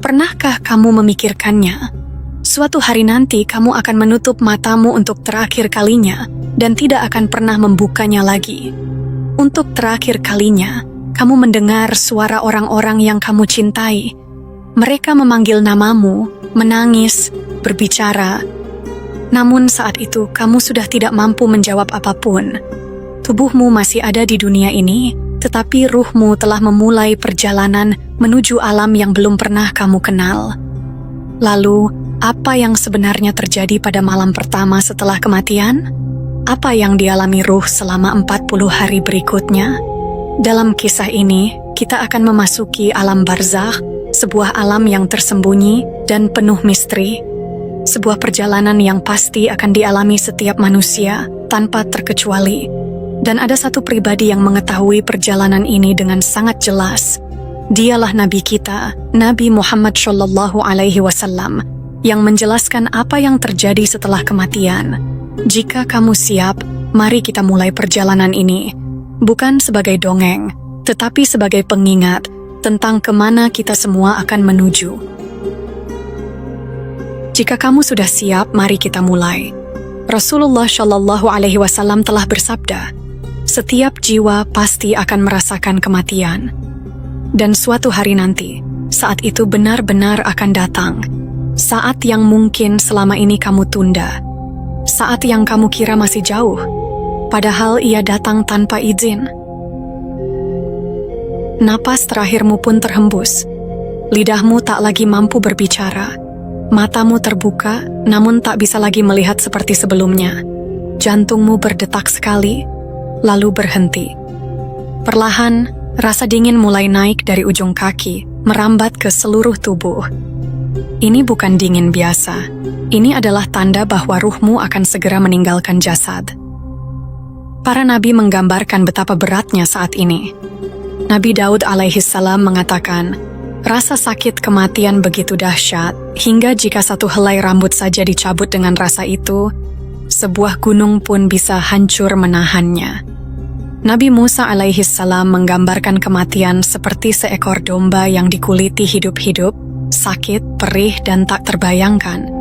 Pernahkah kamu memikirkannya? Suatu hari nanti kamu akan menutup matamu untuk terakhir kalinya dan tidak akan pernah membukanya lagi. Untuk terakhir kalinya, kamu mendengar suara orang-orang yang kamu cintai. Mereka memanggil namamu, menangis, berbicara. Namun saat itu kamu sudah tidak mampu menjawab apapun. Tubuhmu masih ada di dunia ini, tetapi ruhmu telah memulai perjalanan menuju alam yang belum pernah kamu kenal. Lalu, apa yang sebenarnya terjadi pada malam pertama setelah kematian? Apa yang dialami ruh selama 40 hari berikutnya? Dalam kisah ini, kita akan memasuki alam barzakh, sebuah alam yang tersembunyi dan penuh misteri. Sebuah perjalanan yang pasti akan dialami setiap manusia tanpa terkecuali. Dan ada satu pribadi yang mengetahui perjalanan ini dengan sangat jelas. Dialah Nabi kita, Nabi Muhammad SAW, yang menjelaskan apa yang terjadi setelah kematian. Jika kamu siap, mari kita mulai perjalanan ini. Bukan sebagai dongeng, tetapi sebagai pengingat tentang kemana kita semua akan menuju. Jika kamu sudah siap, mari kita mulai. Rasulullah SAW telah bersabda, setiap jiwa pasti akan merasakan kematian. Dan suatu hari nanti, saat itu benar-benar akan datang. Saat yang mungkin selama ini kamu tunda. Saat yang kamu kira masih jauh, padahal ia datang tanpa izin. Napas terakhirmu pun terhembus. Lidahmu tak lagi mampu berbicara. Matamu terbuka, namun tak bisa lagi melihat seperti sebelumnya. Jantungmu berdetak sekali, lalu berhenti. Perlahan, rasa dingin mulai naik dari ujung kaki, merambat ke seluruh tubuh. Ini bukan dingin biasa. Ini adalah tanda bahwa ruhmu akan segera meninggalkan jasad. Para nabi menggambarkan betapa beratnya saat ini. Nabi Daud alaihissalam mengatakan, rasa sakit kematian begitu dahsyat, hingga jika satu helai rambut saja dicabut dengan rasa itu, sebuah gunung pun bisa hancur menahannya. Nabi Musa alaihissalam menggambarkan kematian seperti seekor domba yang dikuliti hidup-hidup, sakit, perih, dan tak terbayangkan.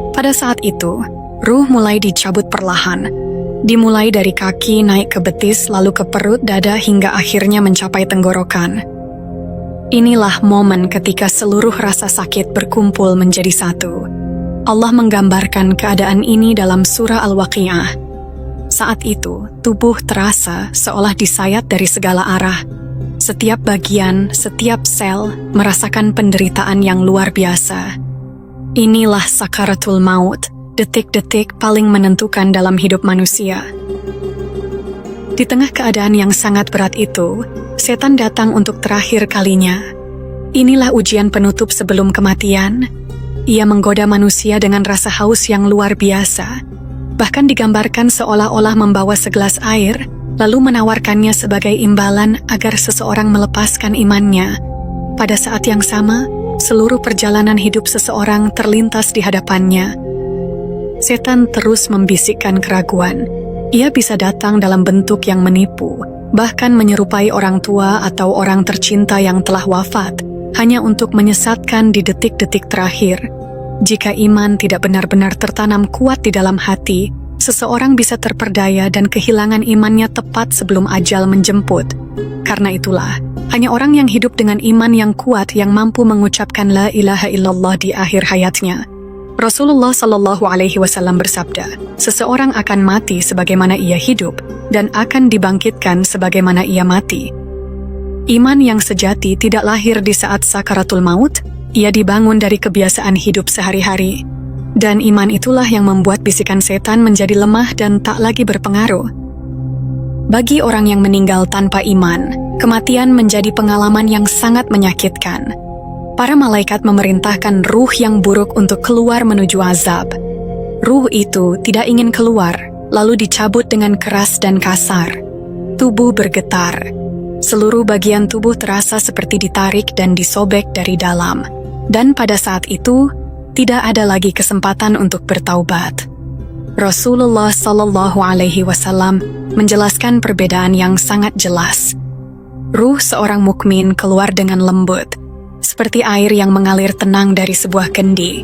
Pada saat itu, ruh mulai dicabut perlahan, dimulai dari kaki naik ke betis, lalu ke perut, dada, hingga akhirnya mencapai tenggorokan. Inilah momen ketika seluruh rasa sakit berkumpul menjadi satu. Allah menggambarkan keadaan ini dalam surah Al-Waqi'ah. Saat itu, tubuh terasa seolah disayat dari segala arah. Setiap bagian, setiap sel merasakan penderitaan yang luar biasa. Inilah sakaratul maut, detik-detik paling menentukan dalam hidup manusia. Di tengah keadaan yang sangat berat itu, setan datang untuk terakhir kalinya. Inilah ujian penutup sebelum kematian. Ia menggoda manusia dengan rasa haus yang luar biasa. Bahkan digambarkan seolah-olah membawa segelas air, lalu menawarkannya sebagai imbalan agar seseorang melepaskan imannya. Pada saat yang sama, seluruh perjalanan hidup seseorang terlintas di hadapannya. Setan terus membisikkan keraguan. Ia bisa datang dalam bentuk yang menipu, bahkan menyerupai orang tua atau orang tercinta yang telah wafat, hanya untuk menyesatkan di detik-detik terakhir. Jika iman tidak benar-benar tertanam kuat di dalam hati, seseorang bisa terperdaya dan kehilangan imannya tepat sebelum ajal menjemput. Karena itulah, hanya orang yang hidup dengan iman yang kuat yang mampu mengucapkan la ilaha illallah di akhir hayatnya. Rasulullah SAW bersabda, seseorang akan mati sebagaimana ia hidup dan akan dibangkitkan sebagaimana ia mati. Iman yang sejati tidak lahir di saat sakaratul maut, ia dibangun dari kebiasaan hidup sehari-hari. Dan iman itulah yang membuat bisikan setan menjadi lemah dan tak lagi berpengaruh. Bagi orang yang meninggal tanpa iman, kematian menjadi pengalaman yang sangat menyakitkan. Para malaikat memerintahkan ruh yang buruk untuk keluar menuju azab. Ruh itu tidak ingin keluar, lalu dicabut dengan keras dan kasar. Tubuh bergetar. Seluruh bagian tubuh terasa seperti ditarik dan disobek dari dalam. Dan pada saat itu, tidak ada lagi kesempatan untuk bertaubat. Rasulullah SAW menjelaskan perbedaan yang sangat jelas. Ruh seorang mukmin keluar dengan lembut, seperti air yang mengalir tenang dari sebuah kendi.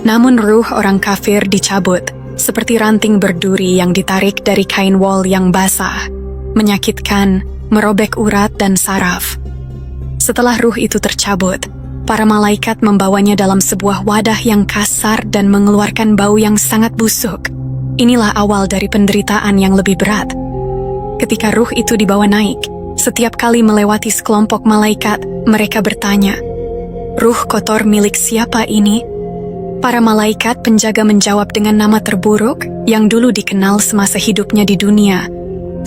Namun ruh orang kafir dicabut, seperti ranting berduri yang ditarik dari kain wol yang basah, menyakitkan, merobek urat dan saraf. Setelah ruh itu tercabut, para malaikat membawanya dalam sebuah wadah yang kasar dan mengeluarkan bau yang sangat busuk. Inilah awal dari penderitaan yang lebih berat. Ketika ruh itu dibawa naik, setiap kali melewati sekelompok malaikat, mereka bertanya, "Ruh kotor milik siapa ini?" Para malaikat penjaga menjawab dengan nama terburuk yang dulu dikenal semasa hidupnya di dunia.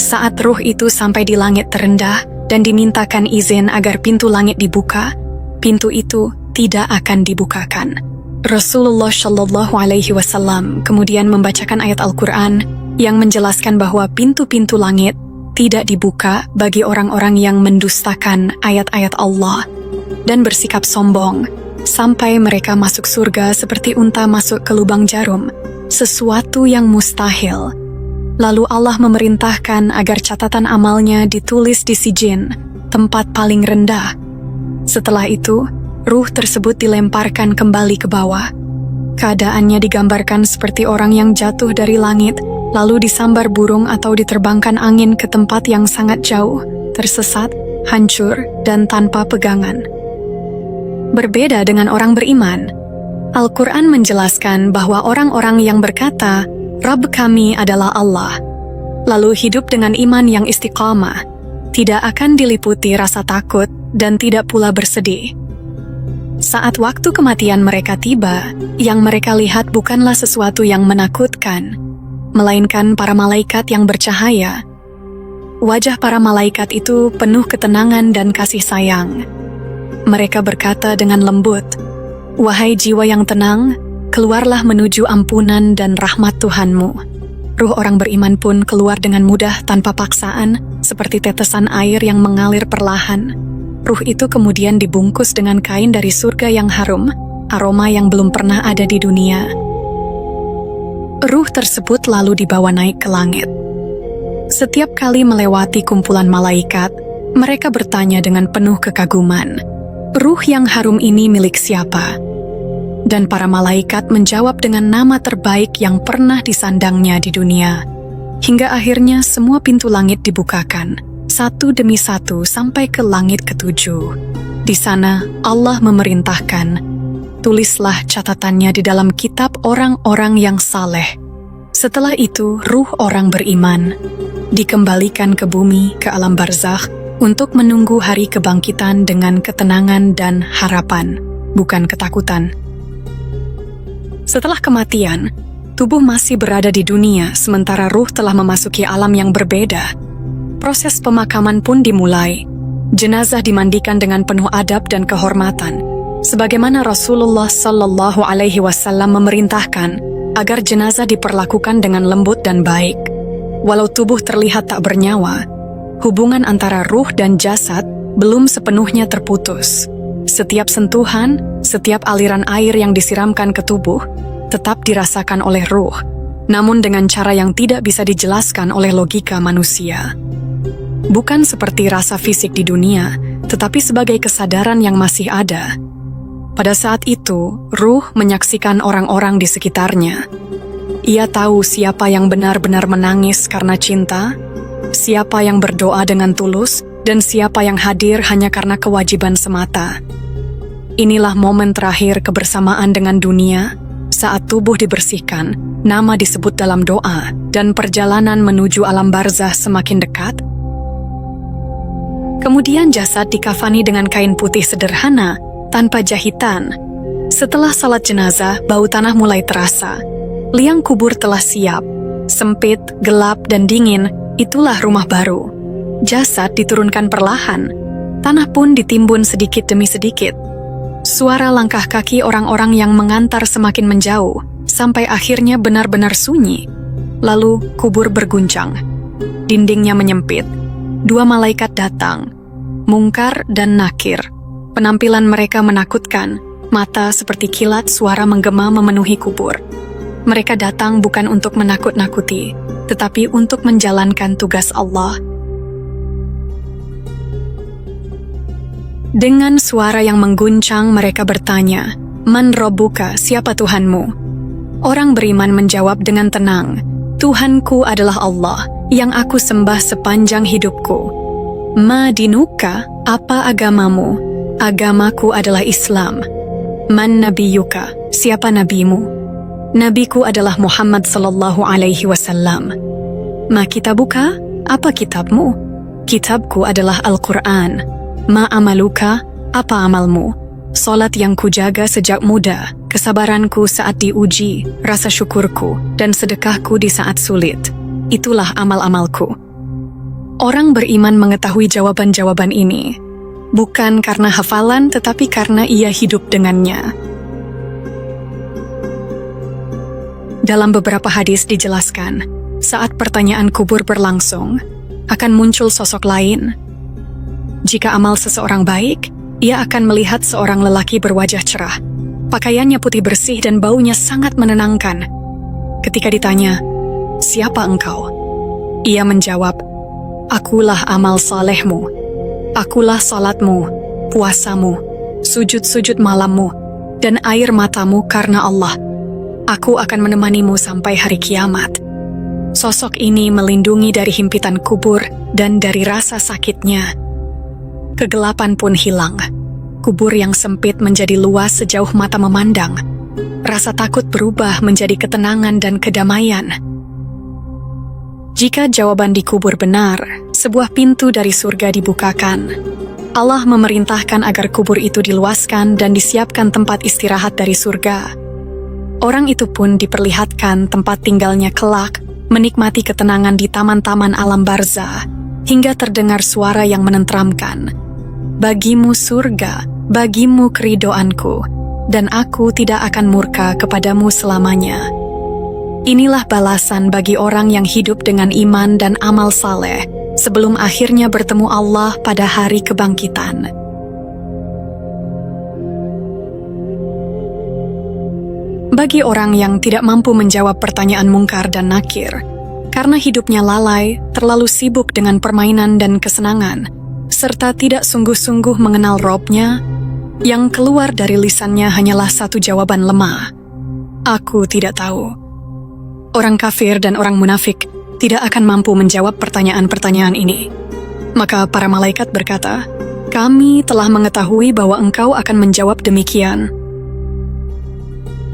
Saat ruh itu sampai di langit terendah dan dimintakan izin agar pintu langit dibuka, pintu itu tidak akan dibukakan. Rasulullah Shallallahu Alaihi Wasallam kemudian membacakan ayat Al-Quran yang menjelaskan bahwa pintu-pintu langit tidak dibuka bagi orang-orang yang mendustakan ayat-ayat Allah dan bersikap sombong sampai mereka masuk surga seperti unta masuk ke lubang jarum, sesuatu yang mustahil. Lalu Allah memerintahkan agar catatan amalnya ditulis di Sijin, tempat paling rendah. Setelah itu, ruh tersebut dilemparkan kembali ke bawah. Keadaannya digambarkan seperti orang yang jatuh dari langit, lalu disambar burung atau diterbangkan angin ke tempat yang sangat jauh, tersesat, hancur, dan tanpa pegangan. Berbeda dengan orang beriman, Al-Quran menjelaskan bahwa orang-orang yang berkata, "Rabb kami adalah Allah," lalu hidup dengan iman yang istiqamah, tidak akan diliputi rasa takut dan tidak pula bersedih. Saat waktu kematian mereka tiba, yang mereka lihat bukanlah sesuatu yang menakutkan, melainkan para malaikat yang bercahaya. Wajah para malaikat itu penuh ketenangan dan kasih sayang. Mereka berkata dengan lembut, "Wahai jiwa yang tenang, keluarlah menuju ampunan dan rahmat Tuhanmu." Ruh orang beriman pun keluar dengan mudah tanpa paksaan, seperti tetesan air yang mengalir perlahan. Ruh itu kemudian dibungkus dengan kain dari surga yang harum, aroma yang belum pernah ada di dunia. Ruh tersebut lalu dibawa naik ke langit. Setiap kali melewati kumpulan malaikat, mereka bertanya dengan penuh kekaguman, "Ruh yang harum ini milik siapa?" Dan para malaikat menjawab dengan nama terbaik yang pernah disandangnya di dunia. Hingga akhirnya semua pintu langit dibukakan, satu demi satu sampai ke langit ketujuh. Di sana Allah memerintahkan, "Tulislah catatannya di dalam kitab orang-orang yang saleh." Setelah itu, ruh orang beriman dikembalikan ke bumi, ke alam barzakh, untuk menunggu hari kebangkitan dengan ketenangan dan harapan, bukan ketakutan. Setelah kematian, tubuh masih berada di dunia, sementara ruh telah memasuki alam yang berbeda. Proses pemakaman pun dimulai. Jenazah dimandikan dengan penuh adab dan kehormatan, sebagaimana Rasulullah Sallallahu Alaihi Wasallam memerintahkan agar jenazah diperlakukan dengan lembut dan baik. Walau tubuh terlihat tak bernyawa, hubungan antara ruh dan jasad belum sepenuhnya terputus. Setiap sentuhan, setiap aliran air yang disiramkan ke tubuh tetap dirasakan oleh ruh, namun dengan cara yang tidak bisa dijelaskan oleh logika manusia. Bukan seperti rasa fisik di dunia, tetapi sebagai kesadaran yang masih ada. Pada saat itu, ruh menyaksikan orang-orang di sekitarnya. Ia tahu siapa yang benar-benar menangis karena cinta, siapa yang berdoa dengan tulus, dan siapa yang hadir hanya karena kewajiban semata. Inilah momen terakhir kebersamaan dengan dunia, saat tubuh dibersihkan, nama disebut dalam doa, dan perjalanan menuju alam barzah semakin dekat. Kemudian jasad dikafani dengan kain putih sederhana, tanpa jahitan. Setelah salat jenazah, bau tanah mulai terasa. Liang kubur telah siap. Sempit, gelap, dan dingin, itulah rumah baru. Jasad diturunkan perlahan. Tanah pun ditimbun sedikit demi sedikit. Suara langkah kaki orang-orang yang mengantar semakin menjauh, sampai akhirnya benar-benar sunyi. Lalu kubur berguncang. Dindingnya menyempit. Dua malaikat datang, Mungkar dan Nakir. Penampilan mereka menakutkan, mata seperti kilat, suara menggema memenuhi kubur. Mereka datang bukan untuk menakut-nakuti, tetapi untuk menjalankan tugas Allah. Dengan suara yang mengguncang mereka bertanya, "Man Rabbuka, siapa Tuhanmu?" Orang beriman menjawab dengan tenang, "Tuhanku adalah Allah, yang aku sembah sepanjang hidupku." "Ma dinuka, apa agamamu?" "Agamaku adalah Islam." "Man nabiyuka, siapa nabimu?" "Nabiku adalah Muhammad sallallahu alaihi wasallam." "Ma kitabuka, apa kitabmu?" "Kitabku adalah Al-Quran." "Ma amaluka, apa amalmu?" "Salat yang kujaga sejak muda, kesabaranku saat diuji, rasa syukurku, dan sedekahku di saat sulit. Itulah amal-amalku." Orang beriman mengetahui jawaban-jawaban ini, bukan karena hafalan tetapi karena ia hidup dengannya. Dalam beberapa hadis dijelaskan, saat pertanyaan kubur berlangsung, akan muncul sosok lain. Jika amal seseorang baik, ia akan melihat seorang lelaki berwajah cerah. Pakaiannya putih bersih dan baunya sangat menenangkan. Ketika ditanya, "Siapa engkau?" ia menjawab, "Akulah amal salehmu. Akulah salatmu, puasamu, sujud-sujud malammu, dan air matamu karena Allah. Aku akan menemanimu sampai hari kiamat." Sosok ini melindungi dari himpitan kubur dan dari rasa sakitnya. Kegelapan pun hilang. Kubur yang sempit menjadi luas sejauh mata memandang. Rasa takut berubah menjadi ketenangan dan kedamaian. Jika jawaban di kubur benar, sebuah pintu dari surga dibukakan. Allah memerintahkan agar kubur itu diluaskan dan disiapkan tempat istirahat dari surga. Orang itu pun diperlihatkan tempat tinggalnya kelak, menikmati ketenangan di taman-taman alam barzah, hingga terdengar suara yang menenteramkan. "Bagimu surga, bagimu keridoanku, dan aku tidak akan murka kepadamu selamanya." Inilah balasan bagi orang yang hidup dengan iman dan amal saleh sebelum akhirnya bertemu Allah pada hari kebangkitan. Bagi orang yang tidak mampu menjawab pertanyaan mungkar dan nakir, karena hidupnya lalai, terlalu sibuk dengan permainan dan kesenangan, serta tidak sungguh-sungguh mengenal Robnya, yang keluar dari lisannya hanyalah satu jawaban lemah, "Aku tidak tahu." Orang kafir dan orang munafik tidak akan mampu menjawab pertanyaan-pertanyaan ini. Maka para malaikat berkata, "Kami telah mengetahui bahwa engkau akan menjawab demikian."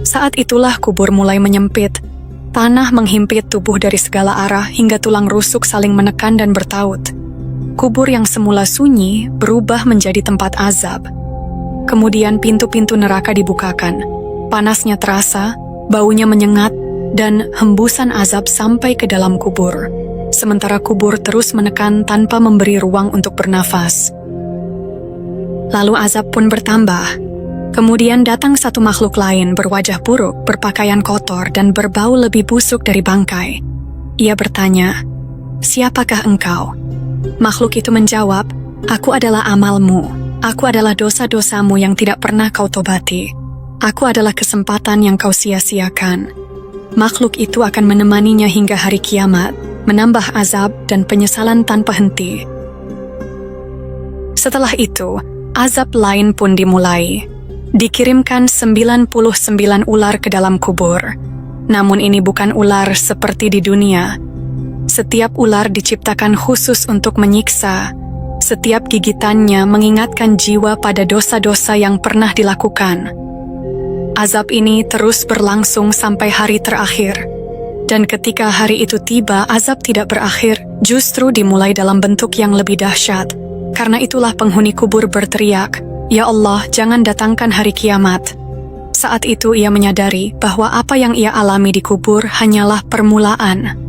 Saat itulah kubur mulai menyempit. Tanah menghimpit tubuh dari segala arah hingga tulang rusuk saling menekan dan bertaut. Kubur yang semula sunyi berubah menjadi tempat azab. Kemudian pintu-pintu neraka dibukakan. Panasnya terasa, baunya menyengat, dan hembusan azab sampai ke dalam kubur. Sementara kubur terus menekan tanpa memberi ruang untuk bernafas. Lalu azab pun bertambah. Kemudian datang satu makhluk lain berwajah buruk, berpakaian kotor, dan berbau lebih busuk dari bangkai. Ia bertanya, "Siapakah engkau?" Makhluk itu menjawab, "Aku adalah amalmu. Aku adalah dosa-dosamu yang tidak pernah kau tobati. Aku adalah kesempatan yang kau sia-siakan." Makhluk itu akan menemaninya hingga hari kiamat, menambah azab dan penyesalan tanpa henti. Setelah itu, azab lain pun dimulai. Dikirimkan 99 ular ke dalam kubur. Namun ini bukan ular seperti di dunia. Setiap ular diciptakan khusus untuk menyiksa. Setiap gigitannya mengingatkan jiwa pada dosa-dosa yang pernah dilakukan. Azab ini terus berlangsung sampai hari terakhir. Dan ketika hari itu tiba, azab tidak berakhir, justru dimulai dalam bentuk yang lebih dahsyat. Karena itulah penghuni kubur berteriak, "Ya Allah, jangan datangkan hari kiamat." Saat itu ia menyadari bahwa apa yang ia alami di kubur hanyalah permulaan.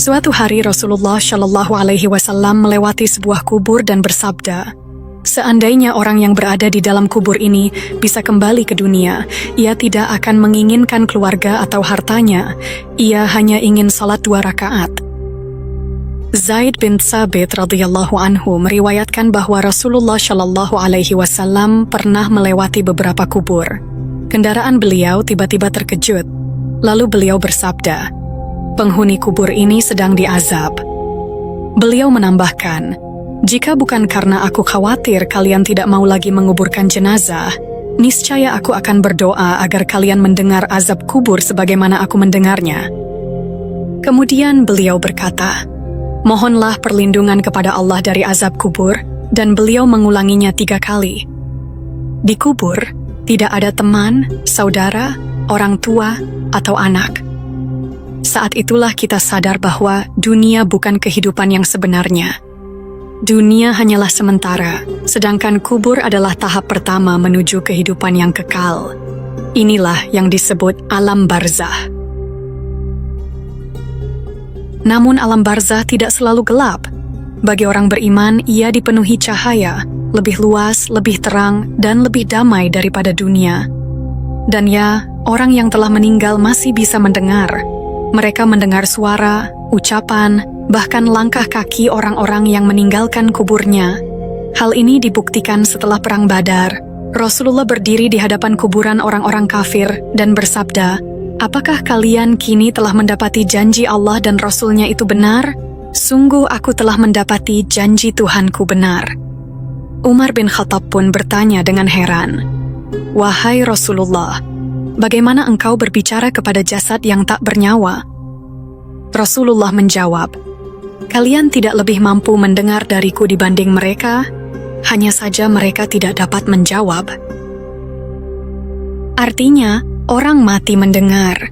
Suatu hari Rasulullah Shallallahu Alaihi Wasallam melewati sebuah kubur dan bersabda, "Seandainya orang yang berada di dalam kubur ini bisa kembali ke dunia, ia tidak akan menginginkan keluarga atau hartanya. Ia hanya ingin salat 2 rakaat." Zaid bin Thabit radhiyallahu anhu meriwayatkan bahwa Rasulullah Shallallahu Alaihi Wasallam pernah melewati beberapa kubur. Kendaraan beliau tiba-tiba terkejut. Lalu beliau bersabda, "Penghuni kubur ini sedang diazab." Beliau menambahkan, Jika bukan karena aku khawatir kalian tidak mau lagi menguburkan jenazah, niscaya aku akan berdoa agar kalian mendengar azab kubur sebagaimana aku mendengarnya. Kemudian beliau berkata, mohonlah perlindungan kepada Allah dari azab kubur, dan beliau mengulanginya 3 kali. Di kubur, tidak ada teman, saudara, orang tua, atau anak. Saat itulah kita sadar bahwa dunia bukan kehidupan yang sebenarnya. Dunia hanyalah sementara, sedangkan kubur adalah tahap pertama menuju kehidupan yang kekal. Inilah yang disebut alam barzah. Namun alam barzah tidak selalu gelap. Bagi orang beriman, ia dipenuhi cahaya, lebih luas, lebih terang, dan lebih damai daripada dunia. Dan ya, orang yang telah meninggal masih bisa mendengar. Mereka mendengar suara, ucapan, bahkan langkah kaki orang-orang yang meninggalkan kuburnya. Hal ini dibuktikan setelah Perang Badar. Rasulullah berdiri di hadapan kuburan orang-orang kafir dan bersabda, apakah kalian kini telah mendapati janji Allah dan Rasul-Nya itu benar? Sungguh aku telah mendapati janji Tuhanku benar. Umar bin Khattab pun bertanya dengan heran, wahai Rasulullah, bagaimana engkau berbicara kepada jasad yang tak bernyawa? Rasulullah menjawab, kalian tidak lebih mampu mendengar dariku dibanding mereka, hanya saja mereka tidak dapat menjawab. Artinya, orang mati mendengar.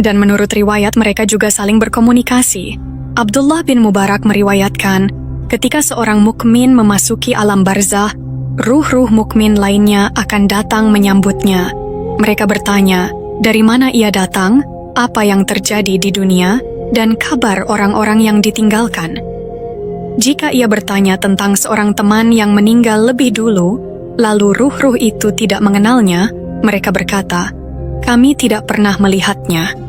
Dan menurut riwayat mereka juga saling berkomunikasi. Abdullah bin Mubarak meriwayatkan, ketika seorang mukmin memasuki alam barzah, ruh-ruh mukmin lainnya akan datang menyambutnya. Mereka bertanya, dari mana ia datang, apa yang terjadi di dunia, dan kabar orang-orang yang ditinggalkan. Jika ia bertanya tentang seorang teman yang meninggal lebih dulu, lalu ruh-ruh itu tidak mengenalnya, mereka berkata, kami tidak pernah melihatnya.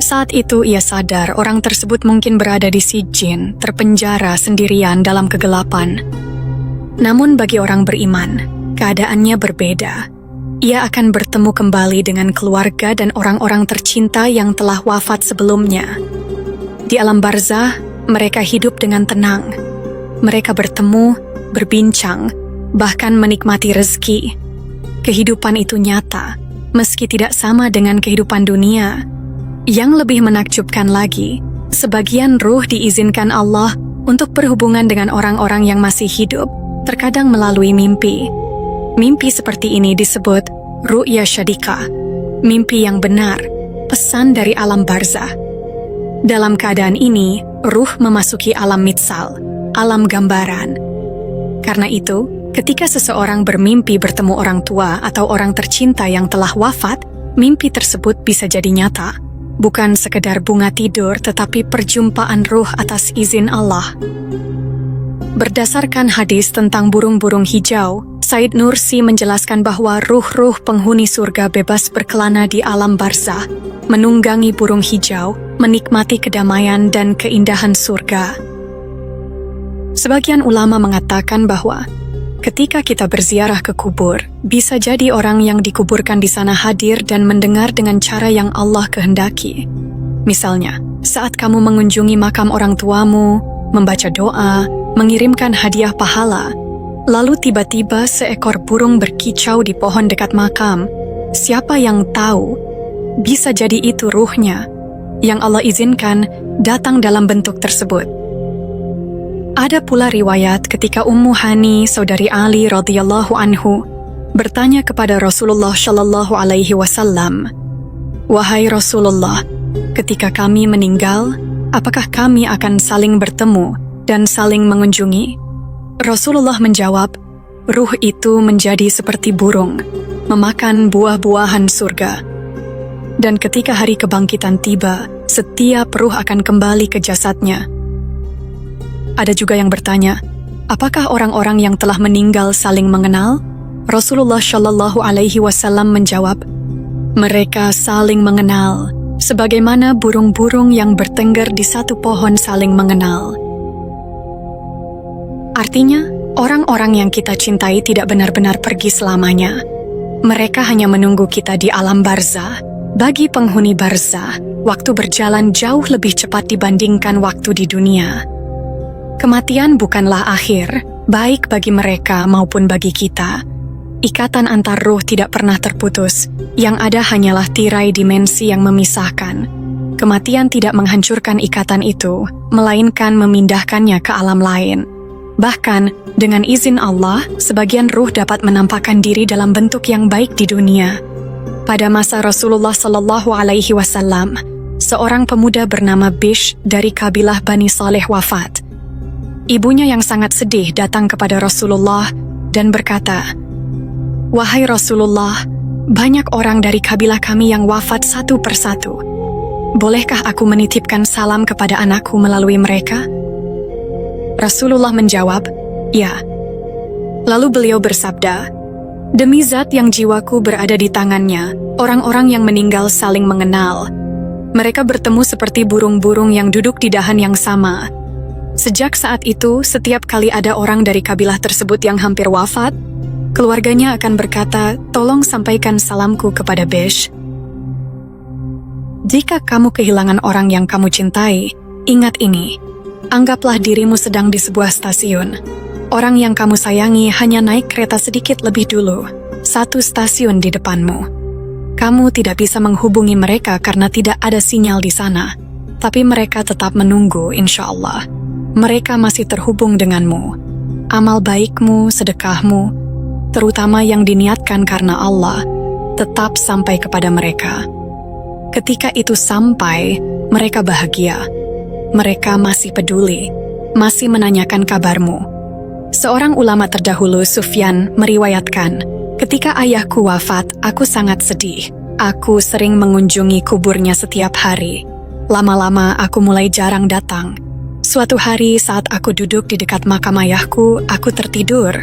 Saat itu ia sadar orang tersebut mungkin berada di Sijin, terpenjara sendirian dalam kegelapan. Namun bagi orang beriman, keadaannya berbeda. Ia akan bertemu kembali dengan keluarga dan orang-orang tercinta yang telah wafat sebelumnya. Di alam barzah, mereka hidup dengan tenang. Mereka bertemu, berbincang, bahkan menikmati rezeki. Kehidupan itu nyata, meski tidak sama dengan kehidupan dunia. Yang lebih menakjubkan lagi, sebagian ruh diizinkan Allah untuk berhubungan dengan orang-orang yang masih hidup, terkadang melalui mimpi. Mimpi seperti ini disebut ru'ya syadika, mimpi yang benar, pesan dari alam barzah. Dalam keadaan ini, ruh memasuki alam mitsal, alam gambaran. Karena itu, ketika seseorang bermimpi bertemu orang tua atau orang tercinta yang telah wafat, mimpi tersebut bisa jadi nyata. Bukan sekedar bunga tidur, tetapi perjumpaan ruh atas izin Allah. Berdasarkan hadis tentang burung-burung hijau, Said Nursi menjelaskan bahwa ruh-ruh penghuni surga bebas berkelana di alam barzah, menunggangi burung hijau, menikmati kedamaian dan keindahan surga. Sebagian ulama mengatakan bahwa ketika kita berziarah ke kubur, bisa jadi orang yang dikuburkan di sana hadir dan mendengar dengan cara yang Allah kehendaki. Misalnya, saat kamu mengunjungi makam orang tuamu, membaca doa, mengirimkan hadiah pahala, lalu tiba-tiba seekor burung berkicau di pohon dekat makam. Siapa yang tahu? Bisa jadi itu ruhnya, yang Allah izinkan datang dalam bentuk tersebut. Ada pula riwayat ketika Ummu Hani, saudari Ali radhiyallahu anhu, bertanya kepada Rasulullah shallallahu alaihi wasallam, wahai Rasulullah, ketika kami meninggal, apakah kami akan saling bertemu dan saling mengunjungi? Rasulullah menjawab, ruh itu menjadi seperti burung, memakan buah-buahan surga. Dan ketika hari kebangkitan tiba, setiap ruh akan kembali ke jasadnya. Ada juga yang bertanya, apakah orang-orang yang telah meninggal saling mengenal? Rasulullah Shallallahu Alaihi Wasallam menjawab, mereka saling mengenal, sebagaimana burung-burung yang bertengger di satu pohon saling mengenal. Artinya, orang-orang yang kita cintai tidak benar-benar pergi selamanya. Mereka hanya menunggu kita di alam barzah. Bagi penghuni barzah, waktu berjalan jauh lebih cepat dibandingkan waktu di dunia. Kematian bukanlah akhir, baik bagi mereka maupun bagi kita. Ikatan antar ruh tidak pernah terputus, yang ada hanyalah tirai dimensi yang memisahkan. Kematian tidak menghancurkan ikatan itu, melainkan memindahkannya ke alam lain. Bahkan, dengan izin Allah, sebagian ruh dapat menampakkan diri dalam bentuk yang baik di dunia. Pada masa Rasulullah SAW, seorang pemuda bernama Bish dari kabilah Bani Saleh wafat. Ibunya yang sangat sedih datang kepada Rasulullah dan berkata, "Wahai Rasulullah, banyak orang dari kabilah kami yang wafat satu persatu. Bolehkah aku menitipkan salam kepada anakku melalui mereka?" Rasulullah menjawab, "Ya." Lalu beliau bersabda, "Demi zat yang jiwaku berada di tangannya, orang-orang yang meninggal saling mengenal. Mereka bertemu seperti burung-burung yang duduk di dahan yang sama. Sejak saat itu, setiap kali ada orang dari kabilah tersebut yang hampir wafat, keluarganya akan berkata, 'Tolong sampaikan salamku kepada Bish.' Jika kamu kehilangan orang yang kamu cintai, ingat ini. Anggaplah dirimu sedang di sebuah stasiun. Orang yang kamu sayangi hanya naik kereta sedikit lebih dulu, 1 stasiun di depanmu. Kamu tidak bisa menghubungi mereka karena tidak ada sinyal di sana, tapi mereka tetap menunggu, insya Allah. Mereka masih terhubung denganmu. Amal baikmu, sedekahmu, terutama yang diniatkan karena Allah, tetap sampai kepada mereka. Ketika itu sampai, mereka bahagia. Mereka masih peduli, masih menanyakan kabarmu." Seorang ulama terdahulu, Sufyan, meriwayatkan, "Ketika ayahku wafat, aku sangat sedih. Aku sering mengunjungi kuburnya setiap hari. Lama-lama aku mulai jarang datang. Suatu hari saat aku duduk di dekat makam ayahku, aku tertidur.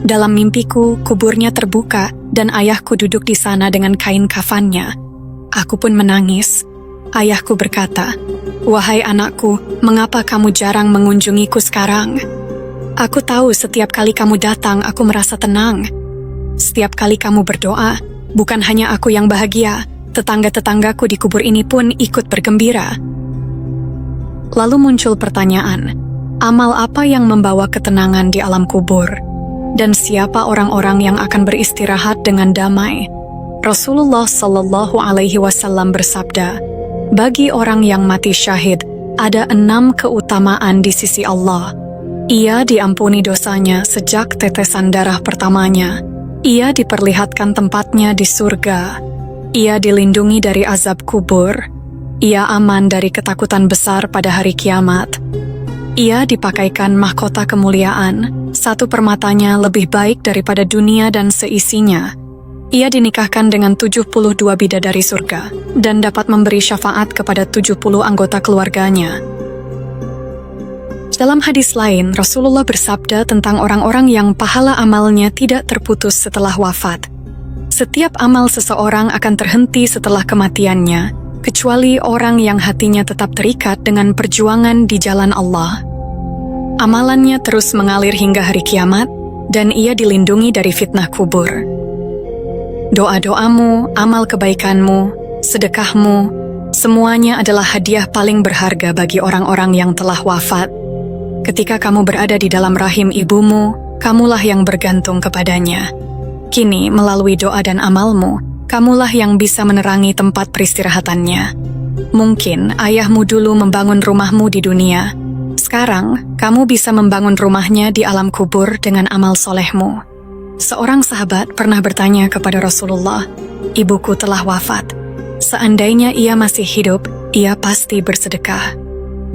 Dalam mimpiku, kuburnya terbuka dan ayahku duduk di sana dengan kain kafannya. Aku pun menangis. Ayahku berkata, 'Wahai anakku, mengapa kamu jarang mengunjungiku sekarang? Aku tahu setiap kali kamu datang, aku merasa tenang. Setiap kali kamu berdoa, bukan hanya aku yang bahagia, tetangga-tetanggaku di kubur ini pun ikut bergembira.'" Lalu muncul pertanyaan, amal apa yang membawa ketenangan di alam kubur? Dan siapa orang-orang yang akan beristirahat dengan damai? Rasulullah SAW bersabda, "Bagi orang yang mati syahid, ada 6 keutamaan di sisi Allah. Ia diampuni dosanya sejak tetesan darah pertamanya. Ia diperlihatkan tempatnya di surga. Ia dilindungi dari azab kubur. Ia aman dari ketakutan besar pada hari kiamat. Ia dipakaikan mahkota kemuliaan, 1 permatanya lebih baik daripada dunia dan seisinya. Ia dinikahkan dengan 72 bidadari surga, dan dapat memberi syafaat kepada 70 anggota keluarganya." Dalam hadis lain, Rasulullah bersabda tentang orang-orang yang pahala amalnya tidak terputus setelah wafat. Setiap amal seseorang akan terhenti setelah kematiannya, kecuali orang yang hatinya tetap terikat dengan perjuangan di jalan Allah. Amalannya terus mengalir hingga hari kiamat, dan ia dilindungi dari fitnah kubur. Doa-doamu, amal kebaikanmu, sedekahmu, semuanya adalah hadiah paling berharga bagi orang-orang yang telah wafat. Ketika kamu berada di dalam rahim ibumu, kamulah yang bergantung kepadanya. Kini, melalui doa dan amalmu, kamulah yang bisa menerangi tempat peristirahatannya. Mungkin ayahmu dulu membangun rumahmu di dunia. Sekarang, kamu bisa membangun rumahnya di alam kubur dengan amal solehmu. Seorang sahabat pernah bertanya kepada Rasulullah, "Ibuku telah wafat. Seandainya ia masih hidup, ia pasti bersedekah.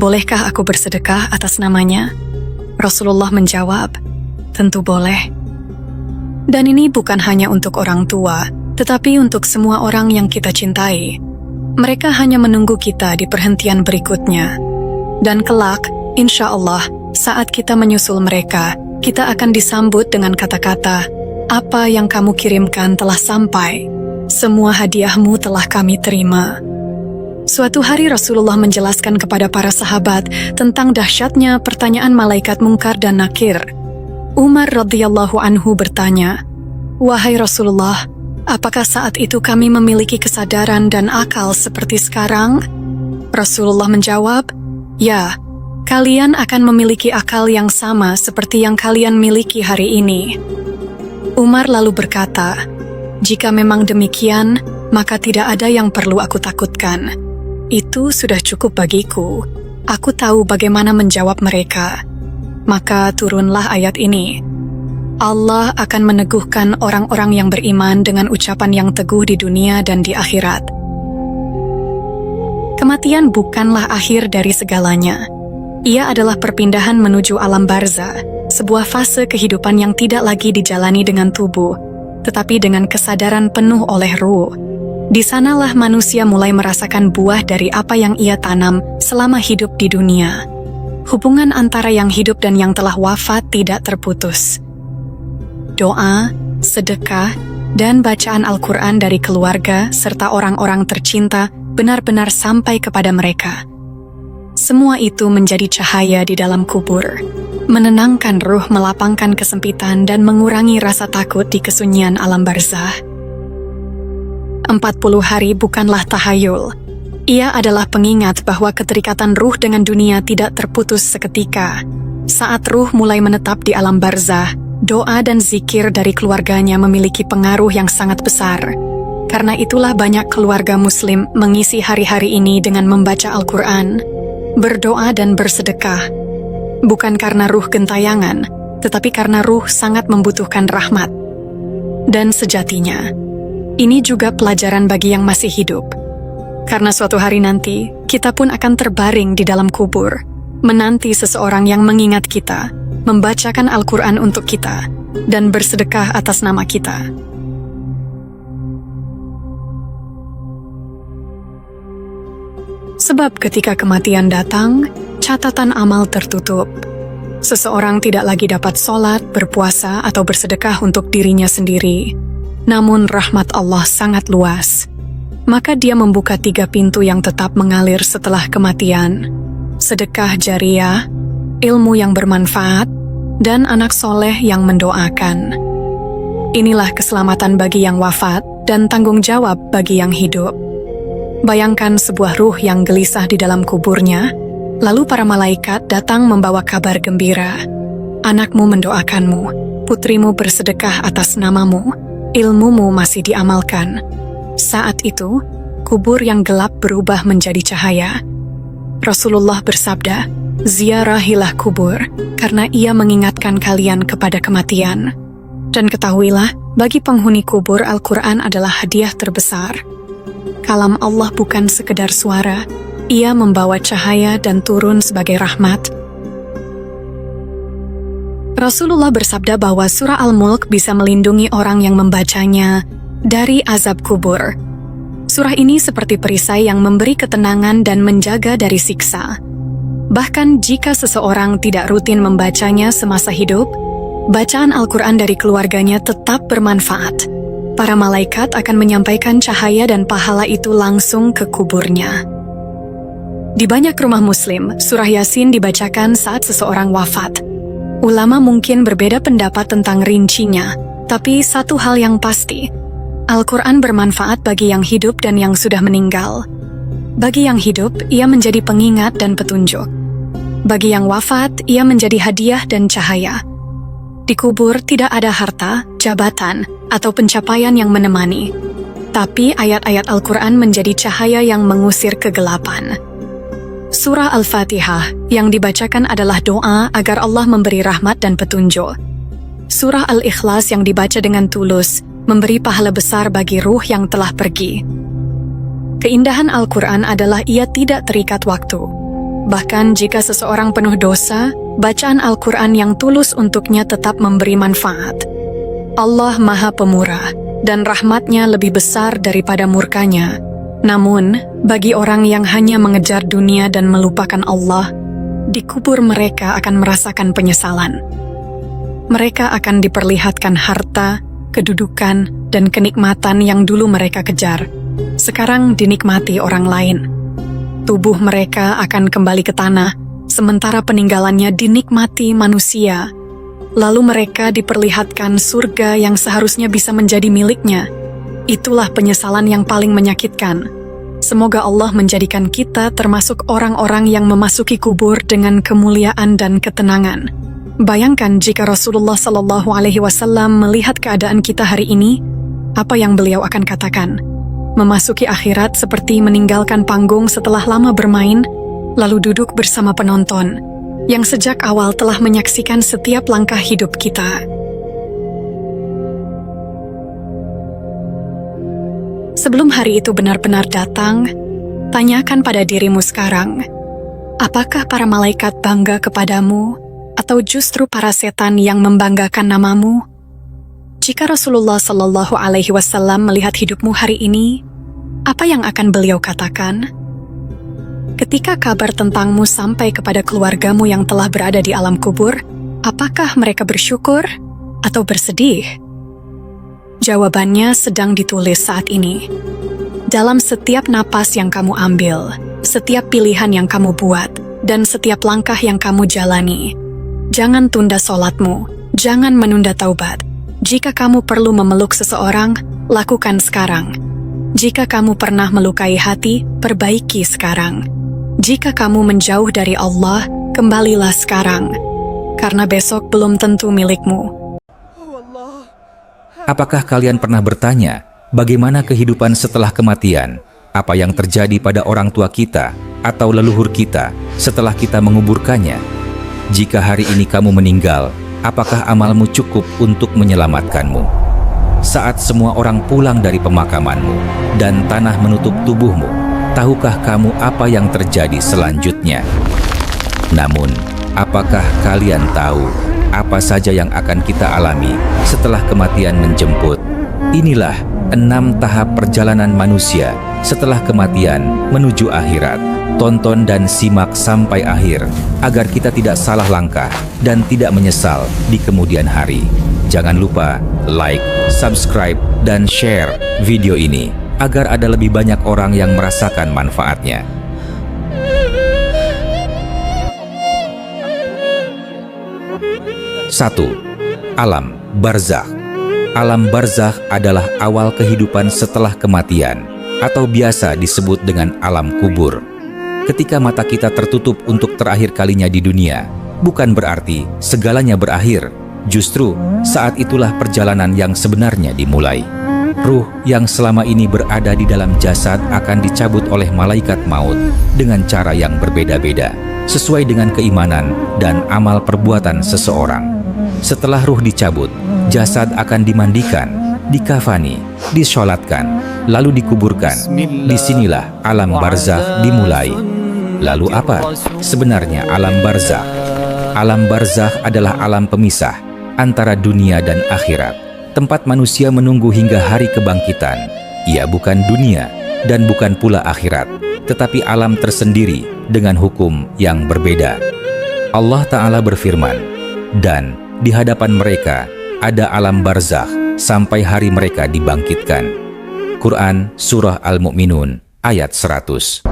Bolehkah aku bersedekah atas namanya?" Rasulullah menjawab, "Tentu boleh." Dan ini bukan hanya untuk orang tua, tetapi untuk semua orang yang kita cintai. Mereka hanya menunggu kita di perhentian berikutnya. Dan kelak, insya Allah, saat kita menyusul mereka, kita akan disambut dengan kata-kata, "Apa yang kamu kirimkan telah sampai. Semua hadiahmu telah kami terima." Suatu hari Rasulullah menjelaskan kepada para sahabat tentang dahsyatnya pertanyaan malaikat Munkar dan Nakir. Umar radhiyallahu anhu bertanya, "Wahai Rasulullah, apakah saat itu kami memiliki kesadaran dan akal seperti sekarang?" Rasulullah menjawab, "Ya, Kalian akan memiliki akal yang sama seperti yang kalian miliki hari ini. Umar lalu berkata, "Jika memang demikian, maka tidak ada yang perlu aku takutkan. Itu sudah cukup bagiku. Aku tahu bagaimana menjawab mereka." Maka turunlah ayat ini. Allah akan meneguhkan orang-orang yang beriman dengan ucapan yang teguh di dunia dan di akhirat. Kematian bukanlah akhir dari segalanya. Ia adalah perpindahan menuju alam barzah, sebuah fase kehidupan yang tidak lagi dijalani dengan tubuh, tetapi dengan kesadaran penuh oleh ruh. Di sanalah manusia mulai merasakan buah dari apa yang ia tanam selama hidup di dunia. Hubungan antara yang hidup dan yang telah wafat tidak terputus. Doa, sedekah, dan bacaan Al-Quran dari keluarga serta orang-orang tercinta benar-benar sampai kepada mereka. Semua itu menjadi cahaya di dalam kubur, menenangkan ruh, melapangkan kesempitan, dan mengurangi rasa takut di kesunyian alam barzah. 40 hari bukanlah tahayul. Ia adalah pengingat bahwa keterikatan ruh dengan dunia tidak terputus seketika. Saat ruh mulai menetap di alam barzah, doa dan zikir dari keluarganya memiliki pengaruh yang sangat besar. Karena itulah banyak keluarga muslim mengisi hari-hari ini dengan membaca Al-Quran, berdoa dan bersedekah. Bukan karena ruh gentayangan, tetapi karena ruh sangat membutuhkan rahmat. Dan sejatinya, ini juga pelajaran bagi yang masih hidup. Karena suatu hari nanti, kita pun akan terbaring di dalam kubur, menanti seseorang yang mengingat kita, membacakan Al-Quran untuk kita, dan bersedekah atas nama kita. Sebab ketika kematian datang, catatan amal tertutup. Seseorang tidak lagi dapat sholat, berpuasa, atau bersedekah untuk dirinya sendiri. Namun rahmat Allah sangat luas. Maka dia membuka 3 pintu yang tetap mengalir setelah kematian. Sedekah jariah, ilmu yang bermanfaat, dan anak soleh yang mendoakan. Inilah keselamatan bagi yang wafat dan tanggung jawab bagi yang hidup. Bayangkan sebuah ruh yang gelisah di dalam kuburnya, lalu para malaikat datang membawa kabar gembira. Anakmu mendoakanmu, putrimu bersedekah atas namamu, ilmumu masih diamalkan. Saat itu, kubur yang gelap berubah menjadi cahaya. Rasulullah bersabda, "Ziarahilah kubur, karena ia mengingatkan kalian kepada kematian." Dan ketahuilah, bagi penghuni kubur Al-Quran adalah hadiah terbesar. Kalam Allah bukan sekedar suara, ia membawa cahaya dan turun sebagai rahmat. Rasulullah bersabda bahwa surah Al-Mulk bisa melindungi orang yang membacanya dari azab kubur. Surah ini seperti perisai yang memberi ketenangan dan menjaga dari siksa. Bahkan jika seseorang tidak rutin membacanya semasa hidup, bacaan Al-Quran dari keluarganya tetap bermanfaat. Para malaikat akan menyampaikan cahaya dan pahala itu langsung ke kuburnya. Di banyak rumah muslim, surah Yasin dibacakan saat seseorang wafat. Ulama mungkin berbeda pendapat tentang rincinya, tapi satu hal yang pasti, Al-Quran bermanfaat bagi yang hidup dan yang sudah meninggal. Bagi yang hidup, ia menjadi pengingat dan petunjuk. Bagi yang wafat, ia menjadi hadiah dan cahaya. Di kubur tidak ada harta, jabatan, atau pencapaian yang menemani. Tapi ayat-ayat Al-Quran menjadi cahaya yang mengusir kegelapan. Surah Al-Fatihah yang dibacakan adalah doa agar Allah memberi rahmat dan petunjuk. Surah Al-Ikhlas yang dibaca dengan tulus memberi pahala besar bagi ruh yang telah pergi. Keindahan Al-Quran adalah ia tidak terikat waktu. Bahkan jika seseorang penuh dosa, bacaan Al-Quran yang tulus untuknya tetap memberi manfaat. Allah Maha Pemurah, dan rahmatnya lebih besar daripada murkanya. Namun, bagi orang yang hanya mengejar dunia dan melupakan Allah, di kubur mereka akan merasakan penyesalan. Mereka akan diperlihatkan harta, kedudukan, dan kenikmatan yang dulu mereka kejar. Sekarang dinikmati orang lain. Tubuh mereka akan kembali ke tanah, sementara peninggalannya dinikmati manusia. Lalu mereka diperlihatkan surga yang seharusnya bisa menjadi miliknya. Itulah penyesalan yang paling menyakitkan. Semoga Allah menjadikan kita termasuk orang-orang yang memasuki kubur dengan kemuliaan dan ketenangan. Bayangkan jika Rasulullah Shallallahu Alaihi Wasallam melihat keadaan kita hari ini, apa yang beliau akan katakan? Memasuki akhirat seperti meninggalkan panggung setelah lama bermain, lalu duduk bersama penonton yang sejak awal telah menyaksikan setiap langkah hidup kita. Sebelum hari itu benar-benar datang, tanyakan pada dirimu sekarang, apakah para malaikat bangga kepadamu atau justru para setan yang membanggakan namamu? Jika Rasulullah Shallallahu Alaihi Wasallam melihat hidupmu hari ini, apa yang akan beliau katakan? Ketika kabar tentangmu sampai kepada keluargamu yang telah berada di alam kubur, apakah mereka bersyukur atau bersedih? Jawabannya sedang ditulis saat ini. Dalam setiap napas yang kamu ambil, setiap pilihan yang kamu buat, dan setiap langkah yang kamu jalani. Jangan tunda sholatmu, jangan menunda taubat. Jika kamu perlu memeluk seseorang, lakukan sekarang. Jika kamu pernah melukai hati, perbaiki sekarang. Jika kamu menjauh dari Allah, kembalilah sekarang. Karena besok belum tentu milikmu. Apakah kalian pernah bertanya, bagaimana kehidupan setelah kematian? Apa yang terjadi pada orang tua kita atau leluhur kita setelah kita menguburkannya? Jika hari ini kamu meninggal, apakah amalmu cukup untuk menyelamatkanmu? Saat semua orang pulang dari pemakamanmu dan tanah menutup tubuhmu, tahukah kamu apa yang terjadi selanjutnya? Namun, apakah kalian tahu apa saja yang akan kita alami setelah kematian menjemput? Inilah 6 tahap perjalanan manusia setelah kematian menuju akhirat. Tonton dan simak sampai akhir agar kita tidak salah langkah dan tidak menyesal di kemudian hari. Jangan lupa like, subscribe, dan share video ini agar ada lebih banyak orang yang merasakan manfaatnya. 1. Alam barzakh. Alam barzakh adalah awal kehidupan setelah kematian, atau biasa disebut dengan alam kubur. Ketika mata kita tertutup untuk terakhir kalinya di dunia, bukan berarti segalanya berakhir. Justru saat itulah perjalanan yang sebenarnya dimulai. Ruh yang selama ini berada di dalam jasad akan dicabut oleh malaikat maut dengan cara yang berbeda-beda, sesuai dengan keimanan dan amal perbuatan seseorang. Setelah ruh dicabut, jasad akan dimandikan, dikafani, disolatkan, lalu dikuburkan. Disinilah alam barzakh dimulai. Lalu apa sebenarnya alam barzakh? Alam barzakh adalah alam pemisah antara dunia dan akhirat, tempat manusia menunggu hingga hari kebangkitan. Ia bukan dunia dan bukan pula akhirat, tetapi alam tersendiri dengan hukum yang berbeda. Allah Ta'ala berfirman, dan di hadapan mereka ada alam barzakh sampai hari mereka dibangkitkan. Quran Surah Al-Mu'minun ayat 100.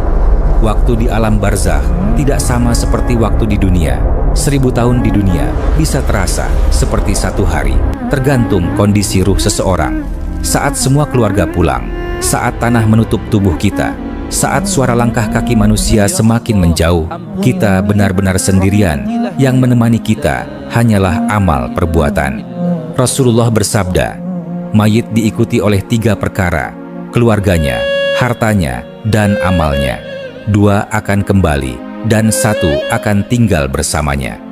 Waktu di alam barzakh tidak sama seperti waktu di dunia. 1000 tahun di dunia bisa terasa seperti 1 hari, tergantung kondisi ruh seseorang. Saat semua keluarga pulang, saat tanah menutup tubuh kita, saat suara langkah kaki manusia semakin menjauh, kita benar-benar sendirian. Yang menemani kita hanyalah amal perbuatan. Rasulullah bersabda, mayit diikuti oleh 3 perkara, keluarganya, hartanya, dan amalnya. 2 akan kembali, dan 1 akan tinggal bersamanya.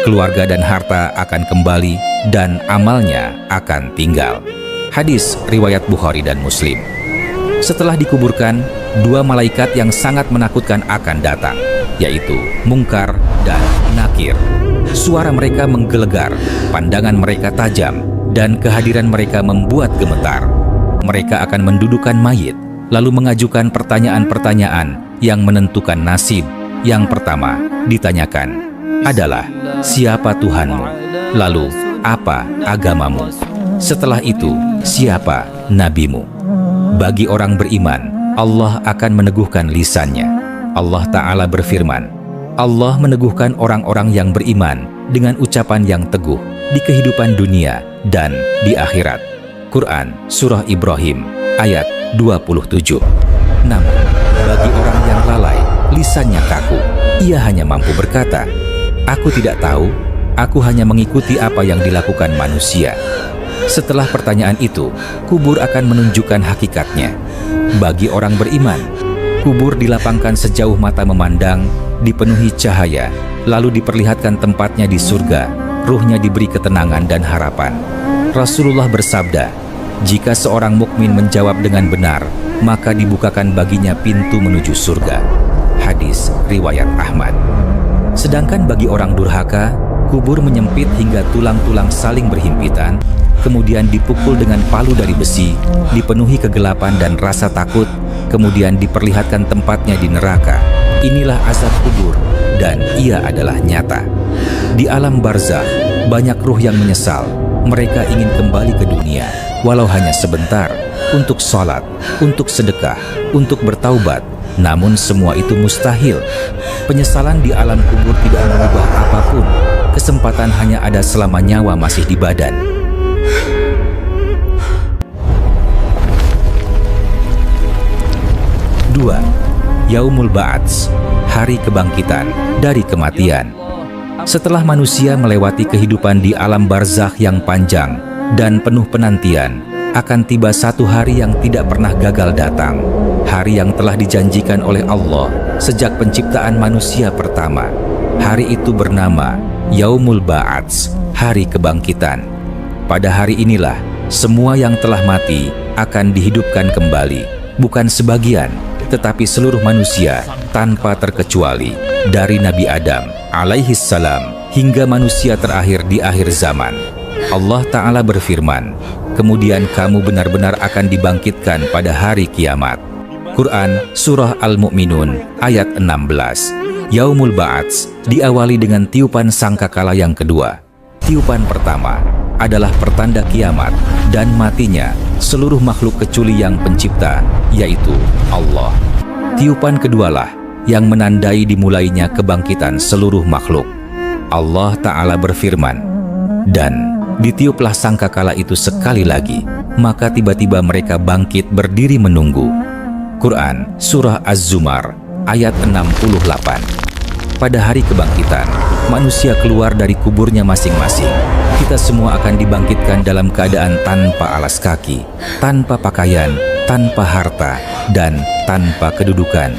Keluarga dan harta akan kembali, dan amalnya akan tinggal. Hadis riwayat Bukhari dan Muslim. Setelah dikuburkan, 2 malaikat yang sangat menakutkan akan datang, yaitu Mungkar dan Nakir. Suara mereka menggelegar, pandangan mereka tajam, dan kehadiran mereka membuat gemetar. Mereka akan mendudukan mayit, lalu mengajukan pertanyaan-pertanyaan yang menentukan nasib. Yang pertama ditanyakan adalah, siapa Tuhanmu? Lalu, apa agamamu? Setelah itu, siapa nabimu? Bagi orang beriman, Allah akan meneguhkan lisannya. Allah Ta'ala berfirman, Allah meneguhkan orang-orang yang beriman dengan ucapan yang teguh di kehidupan dunia dan di akhirat. Quran Surah Ibrahim ayat 27. Namun, Bagi orang yang lalai, lisannya kaku. Ia hanya mampu berkata, "Aku tidak tahu, aku hanya mengikuti apa yang dilakukan manusia." Setelah pertanyaan itu, kubur akan menunjukkan hakikatnya. Bagi orang beriman, kubur dilapangkan sejauh mata memandang, dipenuhi cahaya, lalu diperlihatkan tempatnya di surga, ruhnya diberi ketenangan dan harapan. Rasulullah bersabda, "Jika seorang mukmin menjawab dengan benar, maka dibukakan baginya pintu menuju surga." Hadis riwayat Ahmad. Sedangkan bagi orang durhaka, kubur menyempit hingga tulang-tulang saling berhimpitan, kemudian dipukul dengan palu dari besi, dipenuhi kegelapan dan rasa takut, kemudian diperlihatkan tempatnya di neraka. Inilah azab kubur, dan ia adalah nyata. Di alam barzakh, banyak ruh yang menyesal. Mereka ingin kembali ke dunia, walau hanya sebentar, untuk sholat, untuk sedekah, untuk bertaubat. Namun semua itu mustahil. Penyesalan di alam kubur tidak mengubah apapun. Kesempatan hanya ada selama nyawa masih di badan. 2. Yaumul Ba'ats, hari kebangkitan dari kematian. Setelah manusia melewati kehidupan di alam barzakh yang panjang dan penuh penantian, akan tiba satu hari yang tidak pernah gagal datang. Hari yang telah dijanjikan oleh Allah sejak penciptaan manusia pertama. Hari itu bernama Yaumul Ba'ats, hari kebangkitan. Pada hari inilah, semua yang telah mati akan dihidupkan kembali. Bukan sebagian, tetapi seluruh manusia tanpa terkecuali, dari Nabi Adam alaihissalam hingga manusia terakhir di akhir zaman. Allah Ta'ala berfirman, "Kemudian kamu benar-benar akan dibangkitkan pada hari kiamat." Quran Surah Al-Mu'minun ayat 16. Yaumul Ba'ats diawali dengan tiupan sangkakala yang kedua. Tiupan pertama adalah pertanda kiamat dan matinya seluruh makhluk kecuali yang pencipta, yaitu Allah. Tiupan kedualah yang menandai dimulainya kebangkitan seluruh makhluk. Allah Ta'ala berfirman, "Dan ditiuplah sangkakala itu sekali lagi, maka tiba-tiba mereka bangkit berdiri menunggu." Quran Surah Az-Zumar ayat 68. Pada hari kebangkitan, manusia keluar dari kuburnya masing-masing. Kita semua akan dibangkitkan dalam keadaan tanpa alas kaki, tanpa pakaian, tanpa harta, dan tanpa kedudukan.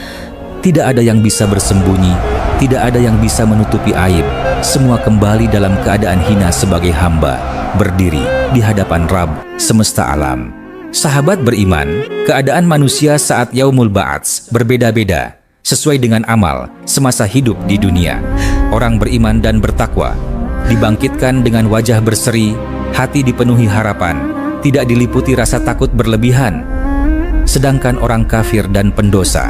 Tidak ada yang bisa bersembunyi, tidak ada yang bisa menutupi aib. Semua kembali dalam keadaan hina sebagai hamba, berdiri di hadapan Rabb semesta alam. Sahabat beriman, keadaan manusia saat Yaumul Ba'ats berbeda-beda sesuai dengan amal semasa hidup di dunia. Orang beriman dan bertakwa dibangkitkan dengan wajah berseri, hati dipenuhi harapan, tidak diliputi rasa takut berlebihan. Sedangkan orang kafir dan pendosa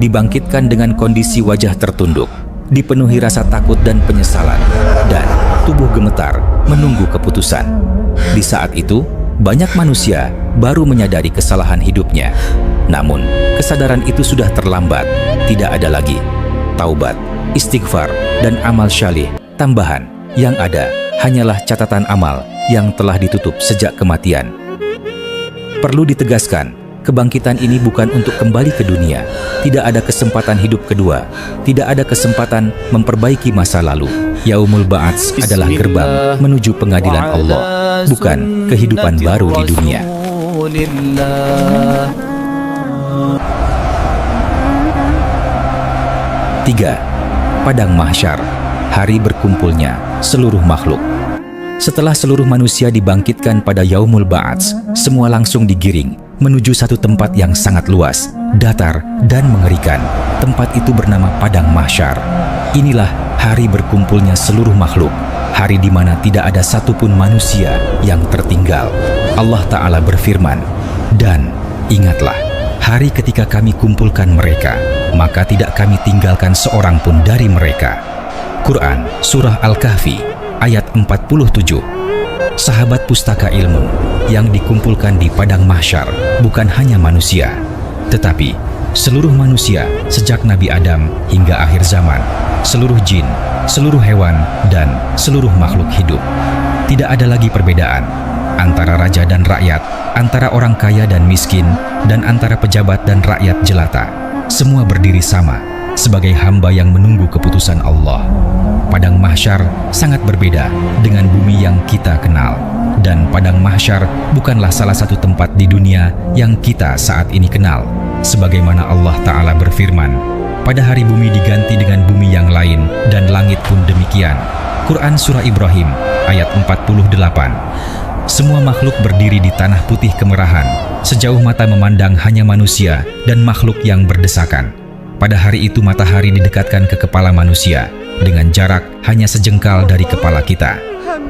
dibangkitkan dengan kondisi wajah tertunduk, dipenuhi rasa takut dan penyesalan, dan tubuh gemetar menunggu keputusan. Di saat itu, banyak manusia baru menyadari kesalahan hidupnya. Namun, kesadaran itu sudah terlambat. Tidak ada lagi taubat, istighfar, dan amal syalih tambahan. Yang ada hanyalah catatan amal yang telah ditutup sejak kematian. Perlu ditegaskan, kebangkitan ini bukan untuk kembali ke dunia. Tidak ada kesempatan hidup kedua. Tidak ada kesempatan memperbaiki masa lalu. Yaumul Ba'ats adalah gerbang menuju pengadilan Allah, bukan kehidupan baru di dunia. 3. Padang Mahsyar, hari berkumpulnya seluruh makhluk. Setelah seluruh manusia dibangkitkan pada Yaumul Ba'ats, semua langsung digiring menuju satu tempat yang sangat luas, datar, dan mengerikan. Tempat itu bernama Padang Mahsyar. Inilah hari berkumpulnya seluruh makhluk, hari di mana tidak ada satupun manusia yang tertinggal. Allah Ta'ala berfirman, "Dan ingatlah, hari ketika kami kumpulkan mereka, maka tidak kami tinggalkan seorang pun dari mereka." Quran Surah Al-Kahfi ayat 47. Sahabat pustaka ilmu yang dikumpulkan di Padang Mahsyar bukan hanya manusia, tetapi seluruh manusia sejak Nabi Adam hingga akhir zaman, seluruh jin, seluruh hewan, dan seluruh makhluk hidup. Tidak ada lagi perbedaan antara raja dan rakyat, antara orang kaya dan miskin, dan antara pejabat dan rakyat jelata. semua berdiri sama sebagai hamba yang menunggu keputusan Allah. Padang mahsyar sangat berbeda dengan bumi yang kita kenal. Dan padang mahsyar bukanlah salah satu tempat di dunia yang kita saat ini kenal. Sebagaimana Allah Ta'ala berfirman, pada hari bumi diganti dengan bumi yang lain dan langit pun demikian. Quran Surah Ibrahim ayat 48. Semua makhluk berdiri di tanah putih kemerahan. Sejauh mata memandang hanya manusia dan makhluk yang berdesakan. Pada hari itu matahari didekatkan ke kepala manusia dengan jarak hanya sejengkal dari kepala kita.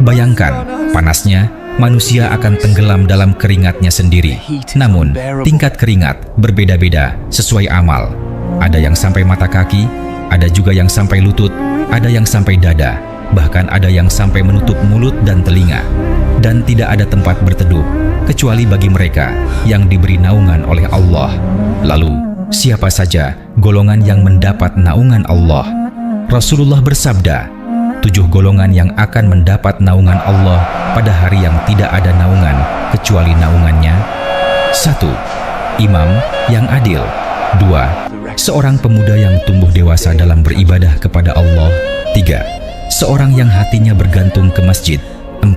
Bayangkan, panasnya manusia akan tenggelam dalam keringatnya sendiri. Namun, tingkat keringat berbeda-beda sesuai amal. Ada yang sampai mata kaki, ada juga yang sampai lutut, ada yang sampai dada, bahkan ada yang sampai menutup mulut dan telinga. Dan tidak ada tempat berteduh, kecuali bagi mereka yang diberi naungan oleh Allah. Lalu, siapa saja golongan yang mendapat naungan Allah? Rasulullah bersabda, 7 golongan yang akan mendapat naungan Allah pada hari yang tidak ada naungan kecuali naungannya. 1. Imam yang adil. 2. Seorang pemuda yang tumbuh dewasa dalam beribadah kepada Allah. 3. Seorang yang hatinya bergantung ke masjid. 4.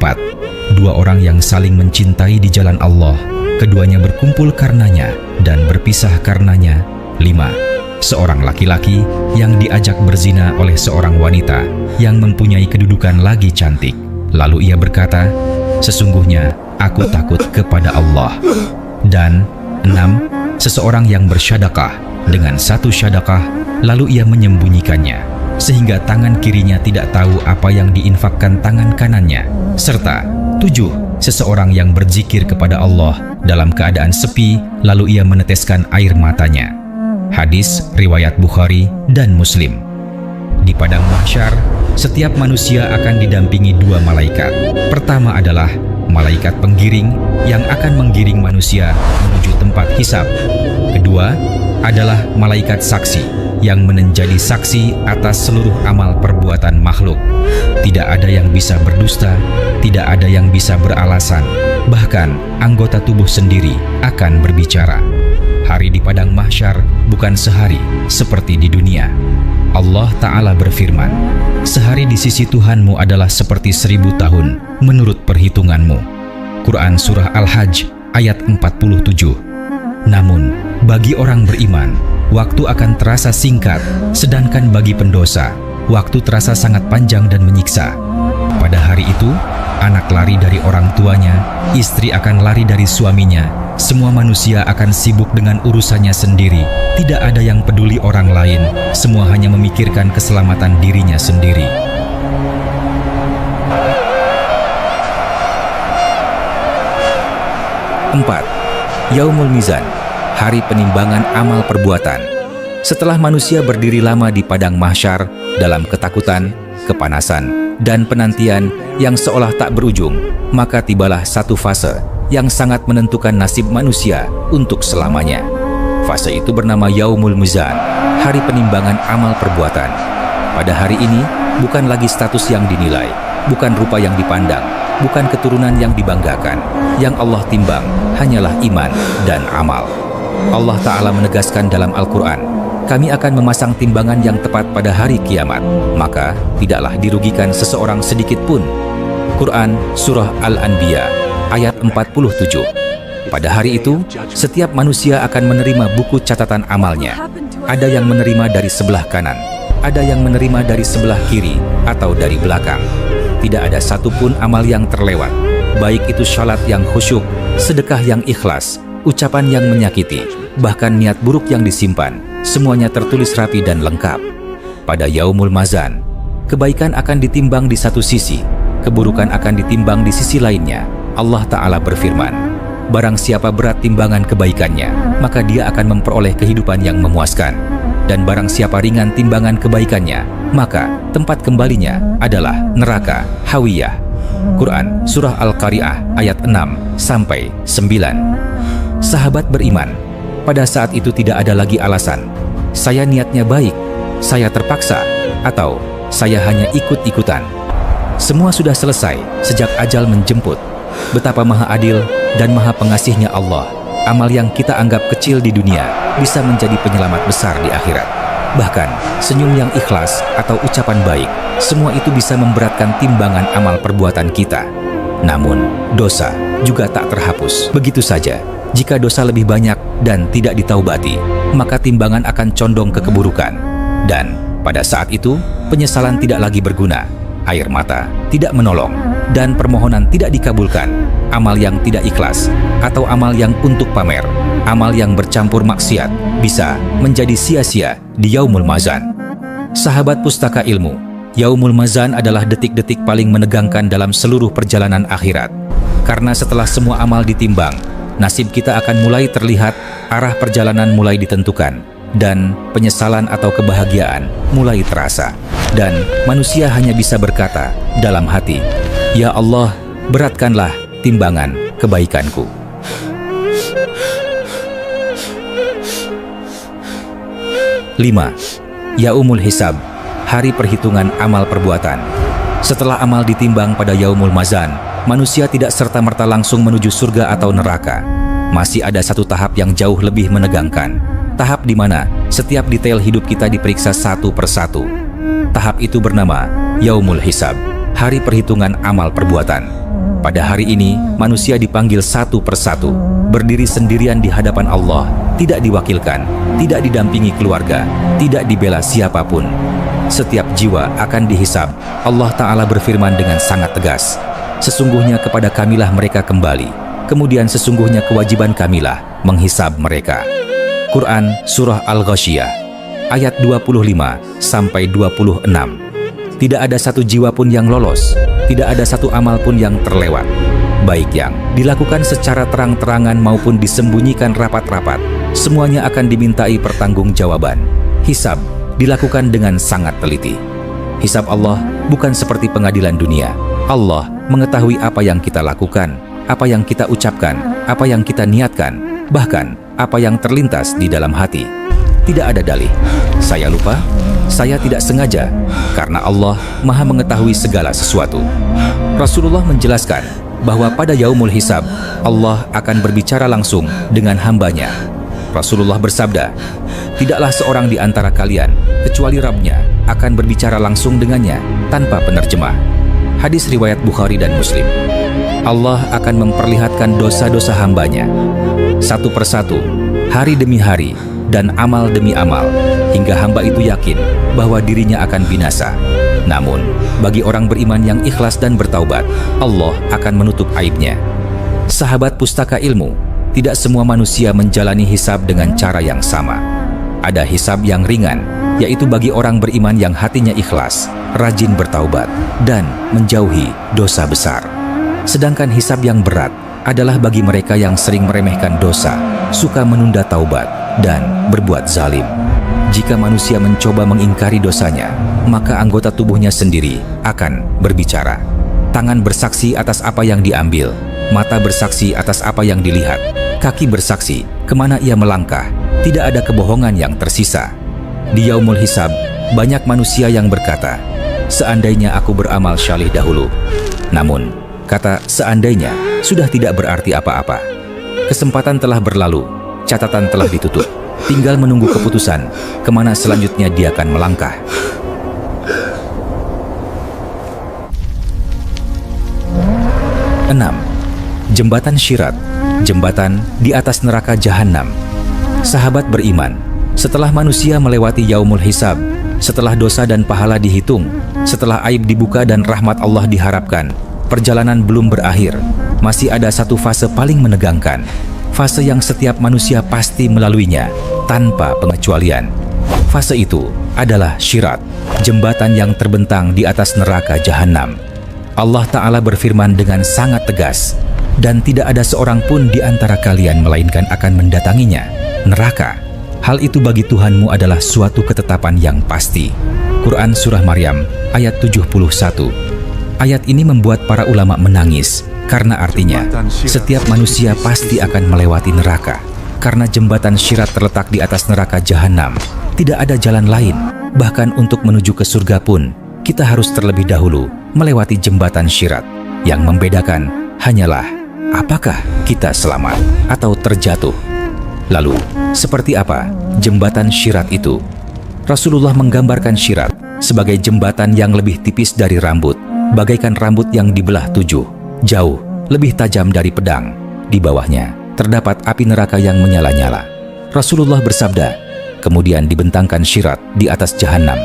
2 orang yang saling mencintai di jalan Allah, keduanya berkumpul karenanya dan berpisah karenanya. 5. Seorang laki-laki yang diajak berzina oleh seorang wanita yang mempunyai kedudukan lagi cantik. Lalu ia berkata, sesungguhnya aku takut kepada Allah. Dan 6. Seseorang yang bersyadaqah dengan satu syadaqah, lalu ia menyembunyikannya, sehingga tangan kirinya tidak tahu apa yang diinfakkan tangan kanannya. Serta 7. Seseorang yang berzikir kepada Allah dalam keadaan sepi, lalu ia meneteskan air matanya. Hadis riwayat Bukhari dan Muslim. Di padang mahsyar, setiap manusia akan didampingi 2 malaikat. Pertama adalah malaikat penggiring yang akan menggiring manusia menuju tempat hisab. Kedua adalah malaikat saksi yang menjadi saksi atas seluruh amal perbuatan makhluk. Tidak ada yang bisa berdusta, tidak ada yang bisa beralasan, bahkan anggota tubuh sendiri akan berbicara. Hari di padang mahsyar bukan sehari seperti di dunia. Allah Ta'ala berfirman, sehari di sisi Tuhanmu adalah seperti 1000 tahun menurut perhitunganmu. Quran Surah Al-Hajj ayat 47. Namun, bagi orang beriman, waktu akan terasa singkat, sedangkan bagi pendosa, waktu terasa sangat panjang dan menyiksa. Pada hari itu, anak lari dari orang tuanya, istri akan lari dari suaminya, semua manusia akan sibuk dengan urusannya sendiri. Tidak ada yang peduli orang lain, semua hanya memikirkan keselamatan dirinya sendiri. 4. Yaumul Mizan, hari penimbangan amal perbuatan. Setelah manusia berdiri lama di padang mahsyar dalam ketakutan, kepanasan, dan penantian yang seolah tak berujung, maka tibalah satu fase yang sangat menentukan nasib manusia untuk selamanya. Fase itu bernama Yaumul Mizan, hari penimbangan amal perbuatan. Pada hari ini, bukan lagi status yang dinilai, bukan rupa yang dipandang, bukan keturunan yang dibanggakan. Yang Allah timbang hanyalah iman dan amal. Allah Ta'ala menegaskan dalam Al-Quran, kami akan memasang timbangan yang tepat pada hari kiamat, maka tidaklah dirugikan seseorang sedikit pun. Quran Surah Al-Anbiya ayat 47. Pada hari itu, setiap manusia akan menerima buku catatan amalnya. Ada yang menerima dari sebelah kanan, ada yang menerima dari sebelah kiri atau dari belakang. Tidak ada satupun amal yang terlewat, baik itu salat yang khusyuk, sedekah yang ikhlas, ucapan yang menyakiti, bahkan niat buruk yang disimpan, semuanya tertulis rapi dan lengkap. Pada Yaumul Mazan, kebaikan akan ditimbang di satu sisi, keburukan akan ditimbang di sisi lainnya. Allah Ta'ala berfirman, barang siapa berat timbangan kebaikannya, maka dia akan memperoleh kehidupan yang memuaskan. Dan barang siapa ringan timbangan kebaikannya, maka tempat kembalinya adalah neraka Hawiyah. Quran Surah Al-Qari'ah ayat 6-9. Sahabat beriman, pada saat itu tidak ada lagi alasan, saya niatnya baik, saya terpaksa, atau saya hanya ikut-ikutan. Semua sudah selesai sejak ajal menjemput. Betapa maha adil dan maha pengasihnya Allah. amal yang kita anggap kecil di dunia bisa menjadi penyelamat besar di akhirat. Bahkan, senyum yang ikhlas atau ucapan baik, semua itu bisa memberatkan timbangan amal perbuatan kita. Namun, dosa juga tak terhapus begitu saja. Jika dosa lebih banyak dan tidak ditaubati, maka timbangan akan condong ke keburukan. Dan pada saat itu, penyesalan tidak lagi berguna, air mata tidak menolong, dan permohonan tidak dikabulkan. Amal yang tidak ikhlas atau amal yang untuk pamer, amal yang bercampur maksiat, bisa menjadi sia-sia di Yaumul Mazan. Sahabat Pustaka Ilmu, Yaumul Mazan adalah detik-detik paling menegangkan dalam seluruh perjalanan akhirat. Karena setelah semua amal ditimbang, nasib kita akan mulai terlihat, arah perjalanan mulai ditentukan, dan penyesalan atau kebahagiaan mulai terasa. Dan manusia hanya bisa berkata dalam hati, "Ya Allah, beratkanlah timbangan kebaikanku." Lima, Yaumul Hisab, hari perhitungan amal perbuatan. Setelah amal ditimbang pada Yaumul Mazan, manusia tidak serta-merta langsung menuju surga atau neraka. Masih ada satu tahap yang jauh lebih menegangkan. Tahap di mana setiap detail hidup kita diperiksa satu persatu. Tahap itu bernama Yaumul Hisab, hari perhitungan amal perbuatan. Pada hari ini, manusia dipanggil satu persatu, berdiri sendirian di hadapan Allah, tidak diwakilkan, tidak didampingi keluarga, tidak dibela siapapun. Setiap jiwa akan dihisab. Allah Ta'ala berfirman dengan sangat tegas, "Sesungguhnya kepada Kamilah mereka kembali, kemudian sesungguhnya kewajiban Kamilah menghisab mereka." Quran Surah Al-Ghasyiyah, ayat 25-26. Tidak ada satu jiwa pun yang lolos, tidak ada satu amal pun yang terlewat. Baik yang dilakukan secara terang-terangan maupun disembunyikan rapat-rapat, semuanya akan dimintai pertanggungjawaban. Hisab dilakukan dengan sangat teliti. Hisab Allah bukan seperti pengadilan dunia. Allah mengetahui apa yang kita lakukan, apa yang kita ucapkan, apa yang kita niatkan, bahkan apa yang terlintas di dalam hati. Tidak ada dalih, "Saya lupa, saya tidak sengaja," karena Allah Maha mengetahui segala sesuatu. Rasulullah menjelaskan bahwa pada Yaumul Hisab, Allah akan berbicara langsung dengan hambanya. Rasulullah bersabda, "Tidaklah seorang di antara kalian, kecuali Rabb-nya, akan berbicara langsung dengannya tanpa penerjemah." Hadis riwayat Bukhari dan Muslim. Allah akan memperlihatkan dosa-dosa hambanya satu persatu, hari demi hari, dan amal demi amal, hingga hamba itu yakin bahwa dirinya akan binasa. Namun, bagi orang beriman yang ikhlas dan bertaubat, Allah akan menutup aibnya. Sahabat Pustaka Ilmu, tidak semua manusia menjalani hisab dengan cara yang sama. Ada hisab yang ringan, yaitu bagi orang beriman yang hatinya ikhlas, rajin bertaubat, dan menjauhi dosa besar. Sedangkan hisab yang berat adalah bagi mereka yang sering meremehkan dosa, suka menunda taubat, dan berbuat zalim. Jika manusia mencoba mengingkari dosanya, maka anggota tubuhnya sendiri akan berbicara. Tangan bersaksi atas apa yang diambil, mata bersaksi atas apa yang dilihat, kaki bersaksi kemana ia melangkah. Tidak ada kebohongan yang tersisa. Di Yaumul Hisab, banyak manusia yang berkata, "Seandainya aku beramal syalih dahulu." Namun, kata "seandainya" sudah tidak berarti apa-apa. Kesempatan telah berlalu, catatan telah ditutup. Tinggal menunggu keputusan kemana selanjutnya dia akan melangkah. 6. Jembatan Syirat, jembatan di atas neraka Jahannam. Sahabat beriman, setelah manusia melewati Yaumul Hisab, setelah dosa dan pahala dihitung, setelah aib dibuka dan rahmat Allah diharapkan, perjalanan belum berakhir. Masih ada satu fase paling menegangkan, fase yang setiap manusia pasti melaluinya tanpa pengecualian. Fase itu adalah Syirat, jembatan yang terbentang di atas neraka Jahannam. Allah Ta'ala berfirman dengan sangat tegas, "Dan tidak ada seorang pun di antara kalian melainkan akan mendatanginya, neraka. Hal itu bagi Tuhanmu adalah suatu ketetapan yang pasti." Quran Surah Maryam ayat 71. Ayat ini membuat para ulama menangis, karena artinya setiap manusia pasti akan melewati neraka. Karena jembatan Syirat terletak di atas neraka Jahannam, tidak ada jalan lain. Bahkan untuk menuju ke surga pun, kita harus terlebih dahulu melewati jembatan Syirat. Yang membedakan hanyalah apakah kita selamat atau terjatuh? Lalu, seperti apa jembatan Syirat itu? Rasulullah menggambarkan Syirat sebagai jembatan yang lebih tipis dari rambut, bagaikan rambut yang dibelah 7, jauh, lebih tajam dari pedang. Di bawahnya terdapat api neraka yang menyala-nyala. Rasulullah bersabda, kemudian dibentangkan Syirat di atas jahanam.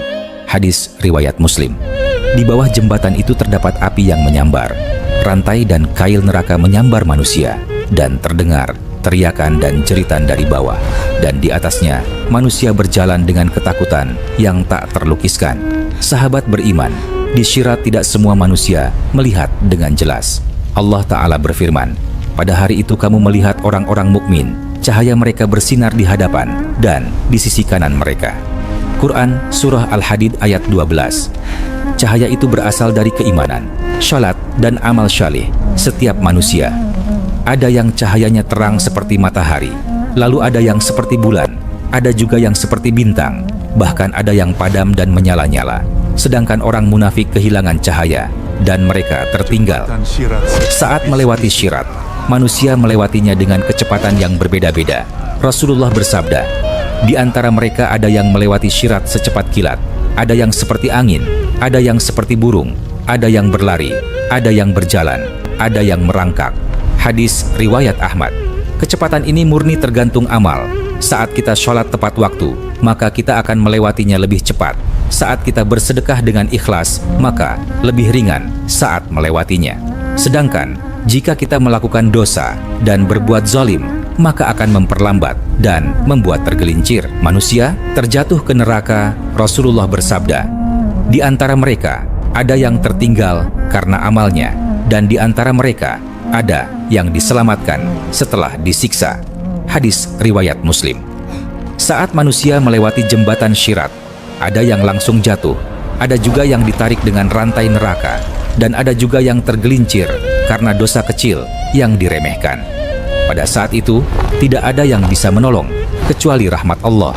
Hadis riwayat Muslim. Di bawah jembatan itu terdapat api yang menyambar. Rantai dan kail neraka menyambar manusia, dan terdengar teriakan dan jeritan dari bawah. Dan di atasnya, manusia berjalan dengan ketakutan yang tak terlukiskan. Sahabat beriman, di Syirat tidak semua manusia melihat dengan jelas. Allah Ta'ala berfirman, pada hari itu kamu melihat orang-orang mukmin, cahaya mereka bersinar di hadapan dan di sisi kanan mereka. Quran Surah Al-Hadid ayat 12. Cahaya itu berasal dari keimanan, syalat, dan amal syalih setiap manusia. Ada yang cahayanya terang seperti matahari, lalu ada yang seperti bulan, ada juga yang seperti bintang, bahkan ada yang padam dan menyala-nyala. Sedangkan orang munafik kehilangan cahaya dan mereka tertinggal. Saat melewati Syirat, manusia melewatinya dengan kecepatan yang berbeda-beda. Rasulullah bersabda, di antara mereka ada yang melewati Syirat secepat kilat, ada yang seperti angin, ada yang seperti burung, ada yang berlari, ada yang berjalan, ada yang merangkak. Hadis riwayat Ahmad. Kecepatan ini murni tergantung amal. Saat kita sholat tepat waktu, maka kita akan melewatinya lebih cepat. Saat kita bersedekah dengan ikhlas, maka lebih ringan saat melewatinya. Sedangkan jika kita melakukan dosa dan berbuat zalim, maka akan memperlambat dan membuat tergelincir. Manusia terjatuh ke neraka. Rasulullah bersabda, di antara mereka ada yang tertinggal karena amalnya, dan di antara mereka ada yang diselamatkan setelah disiksa. Hadis riwayat Muslim. Saat manusia melewati jembatan Syirat, ada yang langsung jatuh, ada juga yang ditarik dengan rantai neraka, dan ada juga yang tergelincir karena dosa kecil yang diremehkan. Pada saat itu, tidak ada yang bisa menolong kecuali rahmat Allah.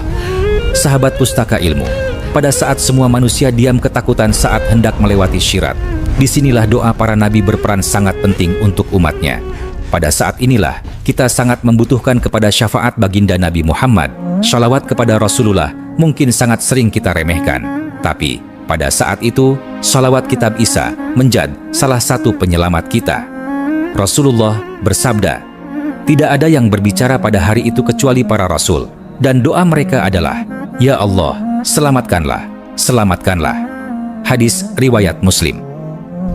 Sahabat pustaka ilmu, pada saat semua manusia diam ketakutan saat hendak melewati Syirat, disinilah doa para nabi berperan sangat penting untuk umatnya. Pada saat inilah kita sangat membutuhkan kepada syafaat baginda Nabi Muhammad. Shalawat kepada Rasulullah mungkin sangat sering kita remehkan, tapi pada saat itu shalawat kitab Isa menjadi salah satu penyelamat kita. Rasulullah bersabda, tidak ada yang berbicara pada hari itu kecuali para rasul, dan doa mereka adalah, ya Allah, selamatkanlah, selamatkanlah. Hadis riwayat Muslim.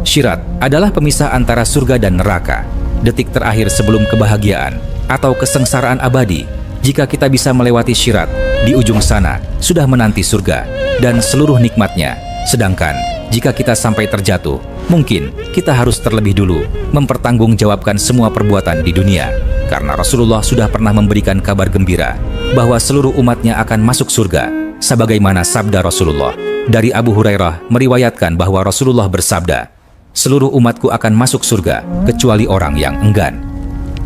Syirat adalah pemisah antara surga dan neraka, detik terakhir sebelum kebahagiaan atau kesengsaraan abadi. Jika kita bisa melewati Syirat, di ujung sana sudah menanti surga dan seluruh nikmatnya. Sedangkan jika kita sampai terjatuh, mungkin kita harus terlebih dulu mempertanggungjawabkan semua perbuatan di dunia. Karena Rasulullah sudah pernah memberikan kabar gembira bahwa seluruh umatnya akan masuk surga, sebagaimana sabda Rasulullah. Dari Abu Hurairah meriwayatkan bahwa Rasulullah bersabda, seluruh umatku akan masuk surga kecuali orang yang enggan.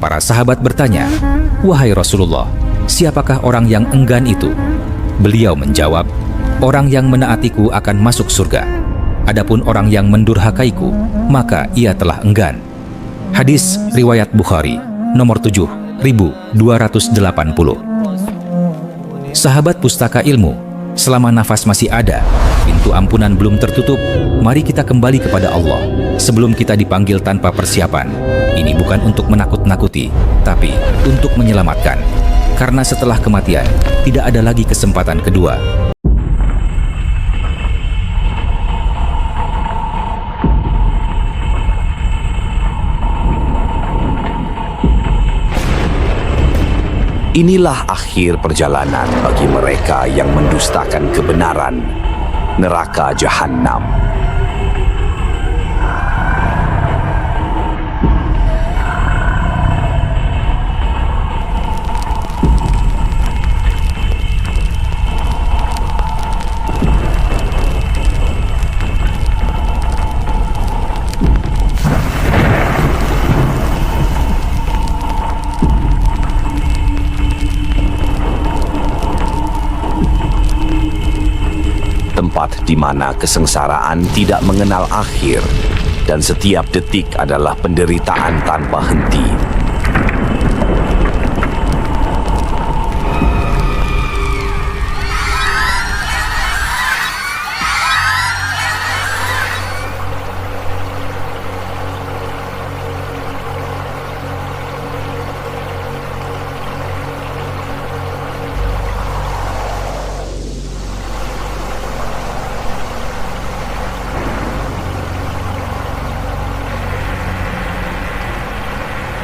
Para sahabat bertanya, wahai Rasulullah, siapakah orang yang enggan itu? Beliau menjawab, orang yang menaatiku akan masuk surga. Adapun orang yang mendurhakaiku, maka ia telah enggan. Hadis riwayat Bukhari nomor 7280. Sahabat pustaka ilmu, selama nafas masih ada, pintu ampunan belum tertutup, mari kita kembali kepada Allah sebelum kita dipanggil tanpa persiapan. Ini bukan untuk menakut-nakuti, tapi untuk menyelamatkan. Karena setelah kematian, tidak ada lagi kesempatan kedua. Inilah akhir perjalanan bagi mereka yang mendustakan kebenaran, neraka Jahannam. Tempat di mana kesengsaraan tidak mengenal akhir dan setiap detik adalah penderitaan tanpa henti.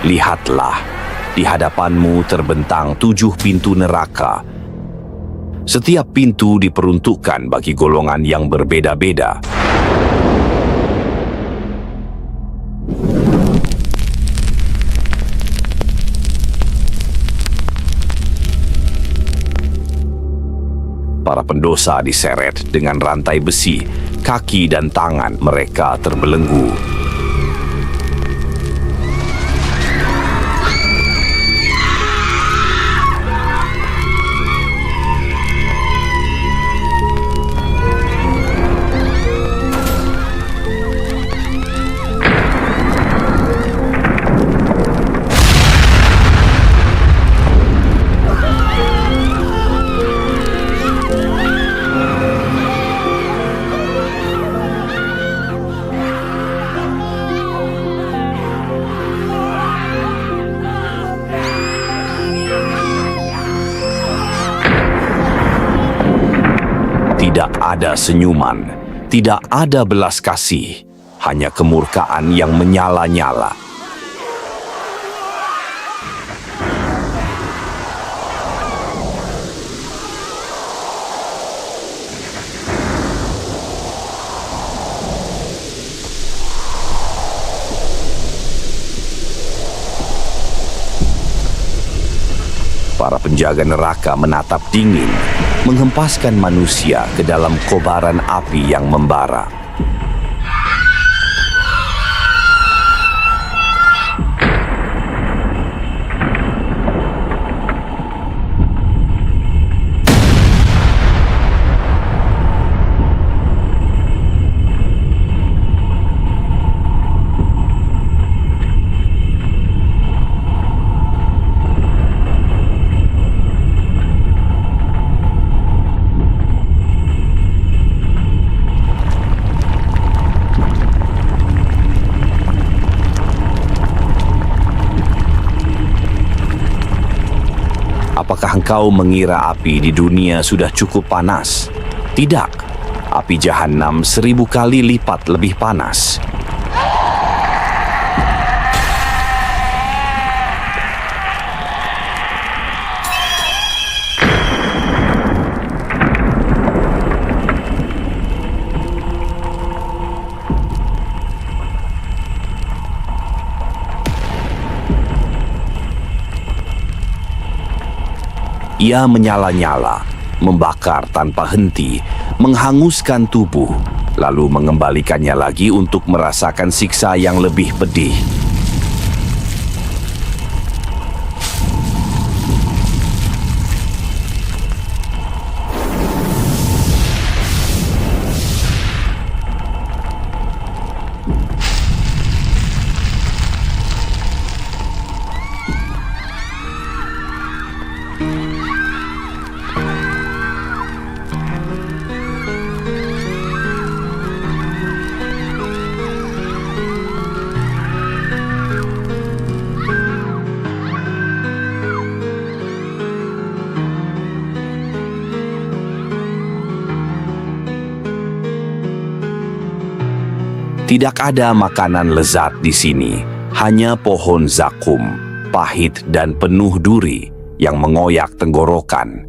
Lihatlah, di hadapanmu terbentang 7 pintu neraka. Setiap pintu diperuntukkan bagi golongan yang berbeda-beda. Para pendosa diseret dengan rantai besi, kaki dan tangan mereka terbelenggu. Tidak ada senyuman, tidak ada belas kasih, hanya kemurkaan yang menyala-nyala. Para penjaga neraka menatap dingin, menghempaskan manusia ke dalam kobaran api yang membara. Apakah engkau mengira api di dunia sudah cukup panas? Tidak. Api Jahanam 1000 kali lipat lebih panas. Ia menyala-nyala, membakar tanpa henti, menghanguskan tubuh, lalu mengembalikannya lagi untuk merasakan siksa yang lebih pedih. Tidak ada makanan lezat di sini, hanya pohon zakum, pahit dan penuh duri yang mengoyak tenggorokan.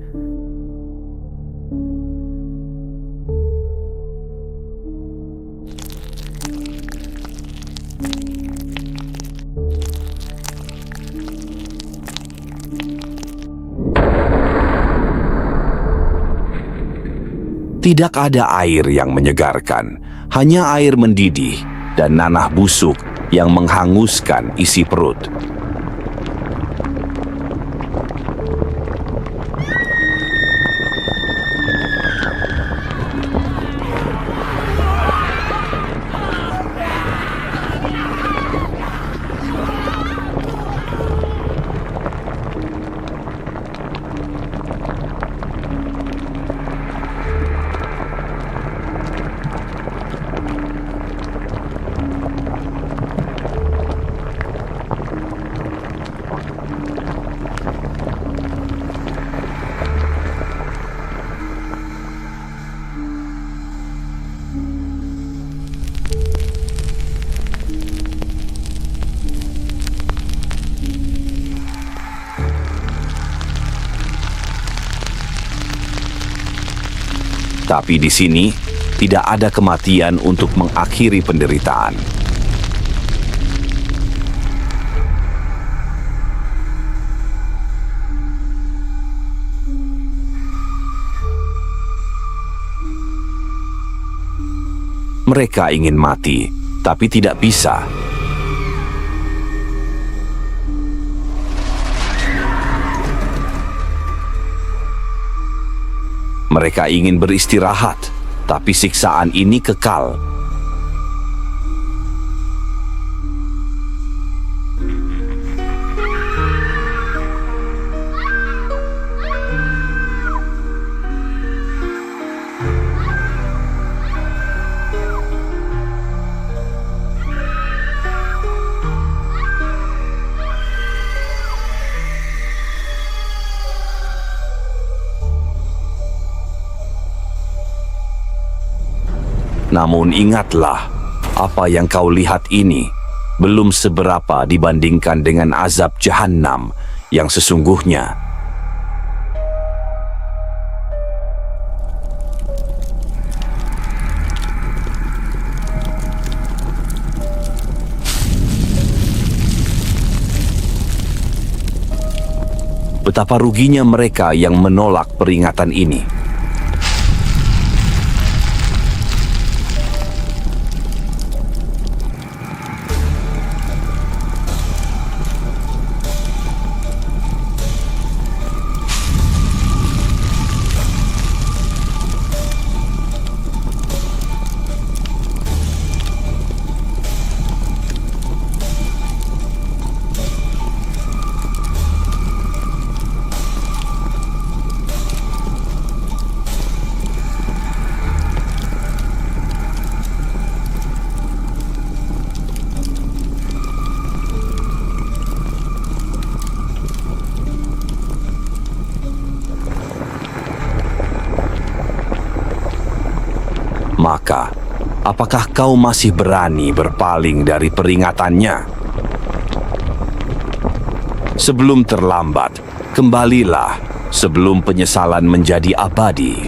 Tidak ada air yang menyegarkan, hanya air mendidih dan nanah busuk yang menghanguskan isi perut. Tapi di sini tidak ada kematian untuk mengakhiri penderitaan. Mereka ingin mati, tapi tidak bisa. Mereka ingin beristirahat, tapi siksaan ini kekal. Namun ingatlah, apa yang kau lihat ini belum seberapa dibandingkan dengan azab Jahannam yang sesungguhnya. Betapa ruginya mereka yang menolak peringatan ini. Maka, apakah kau masih berani berpaling dari peringatannya? Sebelum terlambat, kembalilah sebelum penyesalan menjadi abadi.